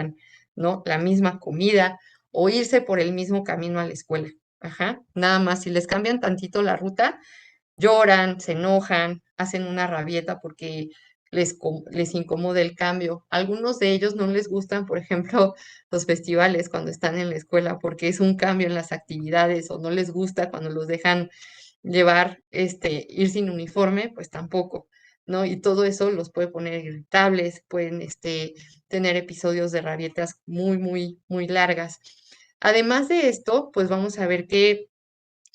¿no? La misma comida, o irse por el mismo camino a la escuela. Ajá, nada más, si les cambian tantito la ruta, lloran, se enojan, hacen una rabieta porque les incomoda el cambio. Algunos de ellos no les gustan, por ejemplo, los festivales cuando están en la escuela porque es un cambio en las actividades o no les gusta cuando los dejan llevar, ir sin uniforme, pues tampoco, ¿no? Y todo eso los puede poner irritables, pueden, tener episodios de rabietas muy, muy, muy largas. Además de esto, pues vamos a ver que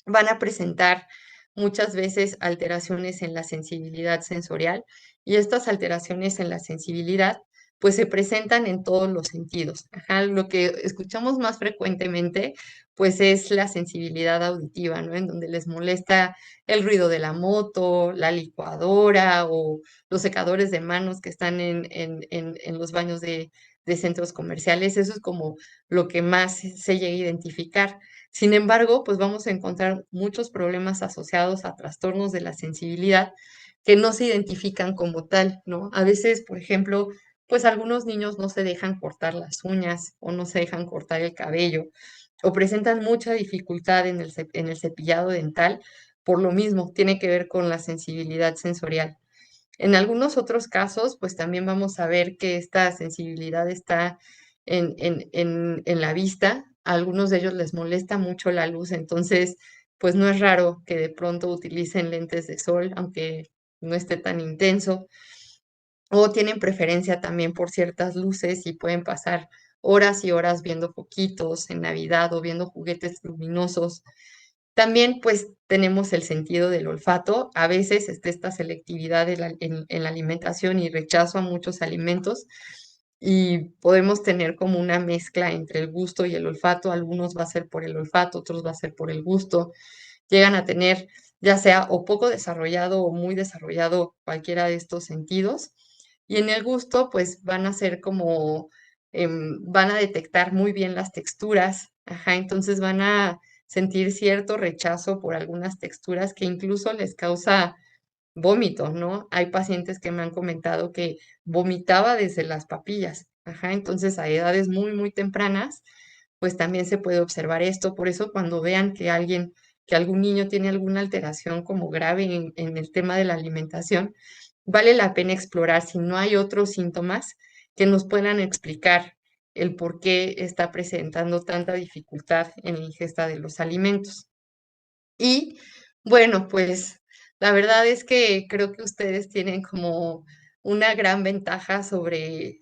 van a presentar muchas veces alteraciones en la sensibilidad sensorial y estas alteraciones en la sensibilidad pues se presentan en todos los sentidos. Ajá, lo que escuchamos más frecuentemente pues es la sensibilidad auditiva, ¿no? En donde les molesta el ruido de la moto, la licuadora o los secadores de manos que están en los baños de centros comerciales. Eso es como lo que más se llega a identificar. Sin embargo, pues vamos a encontrar muchos problemas asociados a trastornos de la sensibilidad que no se identifican como tal, ¿no? A veces, por ejemplo, pues algunos niños no se dejan cortar las uñas o no se dejan cortar el cabello o presentan mucha dificultad en el cepillado dental por lo mismo, tiene que ver con la sensibilidad sensorial. En algunos otros casos, pues también vamos a ver que esta sensibilidad está en la vista. A algunos de ellos les molesta mucho la luz, entonces, pues no es raro que de pronto utilicen lentes de sol, aunque no esté tan intenso, o tienen preferencia también por ciertas luces y pueden pasar horas y horas viendo foquitos en Navidad o viendo juguetes luminosos. También, pues, tenemos el sentido del olfato. A veces está esta selectividad en la alimentación y rechazo a muchos alimentos, y podemos tener como una mezcla entre el gusto y el olfato. Algunos va a ser por el olfato, otros va a ser por el gusto. Llegan a tener, ya sea o poco desarrollado o muy desarrollado cualquiera de estos sentidos. Y en el gusto, pues, van a ser como, van a detectar muy bien las texturas, ajá, entonces van a sentir cierto rechazo por algunas texturas que incluso les causa vómito, ¿no? Hay pacientes que me han comentado que vomitaba desde las papillas, ajá, entonces a edades muy, muy tempranas, pues también se puede observar esto. Por eso cuando vean que algún niño tiene alguna alteración como grave en el tema de la alimentación, vale la pena explorar si no hay otros síntomas que nos puedan explicar el por qué está presentando tanta dificultad en la ingesta de los alimentos. Y bueno, pues la verdad es que creo que ustedes tienen como una gran ventaja sobre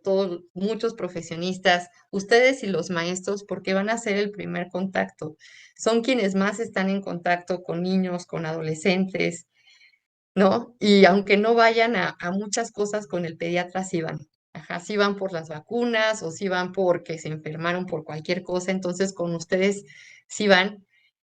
todo muchos profesionistas, ustedes y los maestros, porque van a ser el primer contacto. Son quienes más están en contacto con niños, con adolescentes, ¿no? Y aunque no vayan a muchas cosas con el pediatra, sí van. Ajá, sí van por las vacunas o sí van porque se enfermaron por cualquier cosa, entonces con ustedes sí van.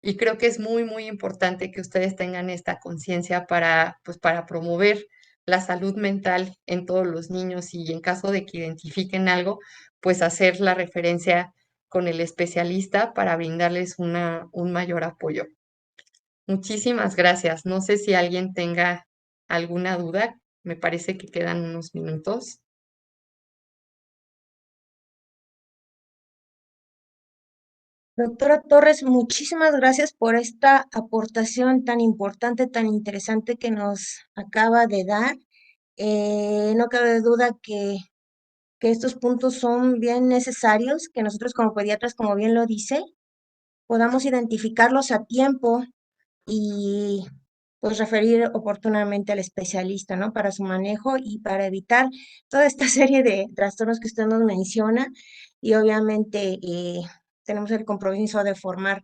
Y creo que es muy, muy importante que ustedes tengan esta conciencia para, pues, para promover la salud mental en todos los niños, y en caso de que identifiquen algo, pues hacer la referencia con el especialista para brindarles un mayor apoyo. Muchísimas gracias. No sé si alguien tenga alguna duda. Me parece que quedan unos minutos. Doctora Torres, muchísimas gracias por esta aportación tan importante, tan interesante que nos acaba de dar. No cabe duda que estos puntos son bien necesarios, que nosotros como pediatras, como bien lo dice, podamos identificarlos a tiempo y pues referir oportunamente al especialista, ¿no? Para su manejo y para evitar toda esta serie de trastornos que usted nos menciona. Y obviamente tenemos el compromiso de formar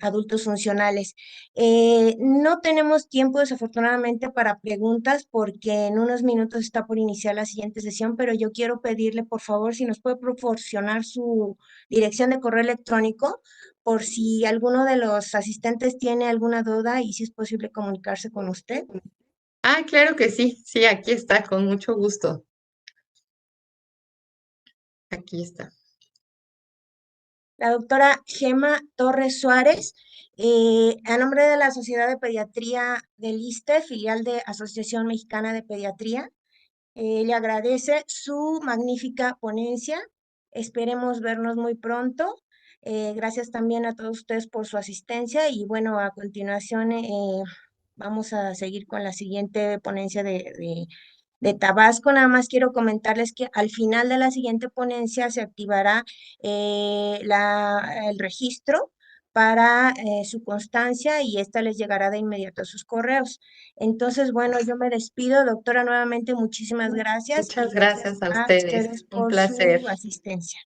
adultos funcionales. No tenemos tiempo desafortunadamente para preguntas porque en unos minutos está por iniciar la siguiente sesión, pero yo quiero pedirle por favor si nos puede proporcionar su dirección de correo electrónico por si alguno de los asistentes tiene alguna duda y si es posible comunicarse con usted. Ah, claro que sí. Sí, aquí está, con mucho gusto. Aquí está. La doctora Gema Torres Suárez, a nombre de la Sociedad de Pediatría del ISSSTE, filial de Asociación Mexicana de Pediatría, le agradece su magnífica ponencia. Esperemos vernos muy pronto. Gracias también a todos ustedes por su asistencia y bueno, a continuación vamos a seguir con la siguiente ponencia de Tabasco. Nada más quiero comentarles que al final de la siguiente ponencia se activará el registro para su constancia y esta les llegará de inmediato a sus correos. Entonces, bueno, yo me despido, doctora, nuevamente muchísimas gracias y Muchas gracias gracias a a ustedes. ustedes Un por placer. su asistencia.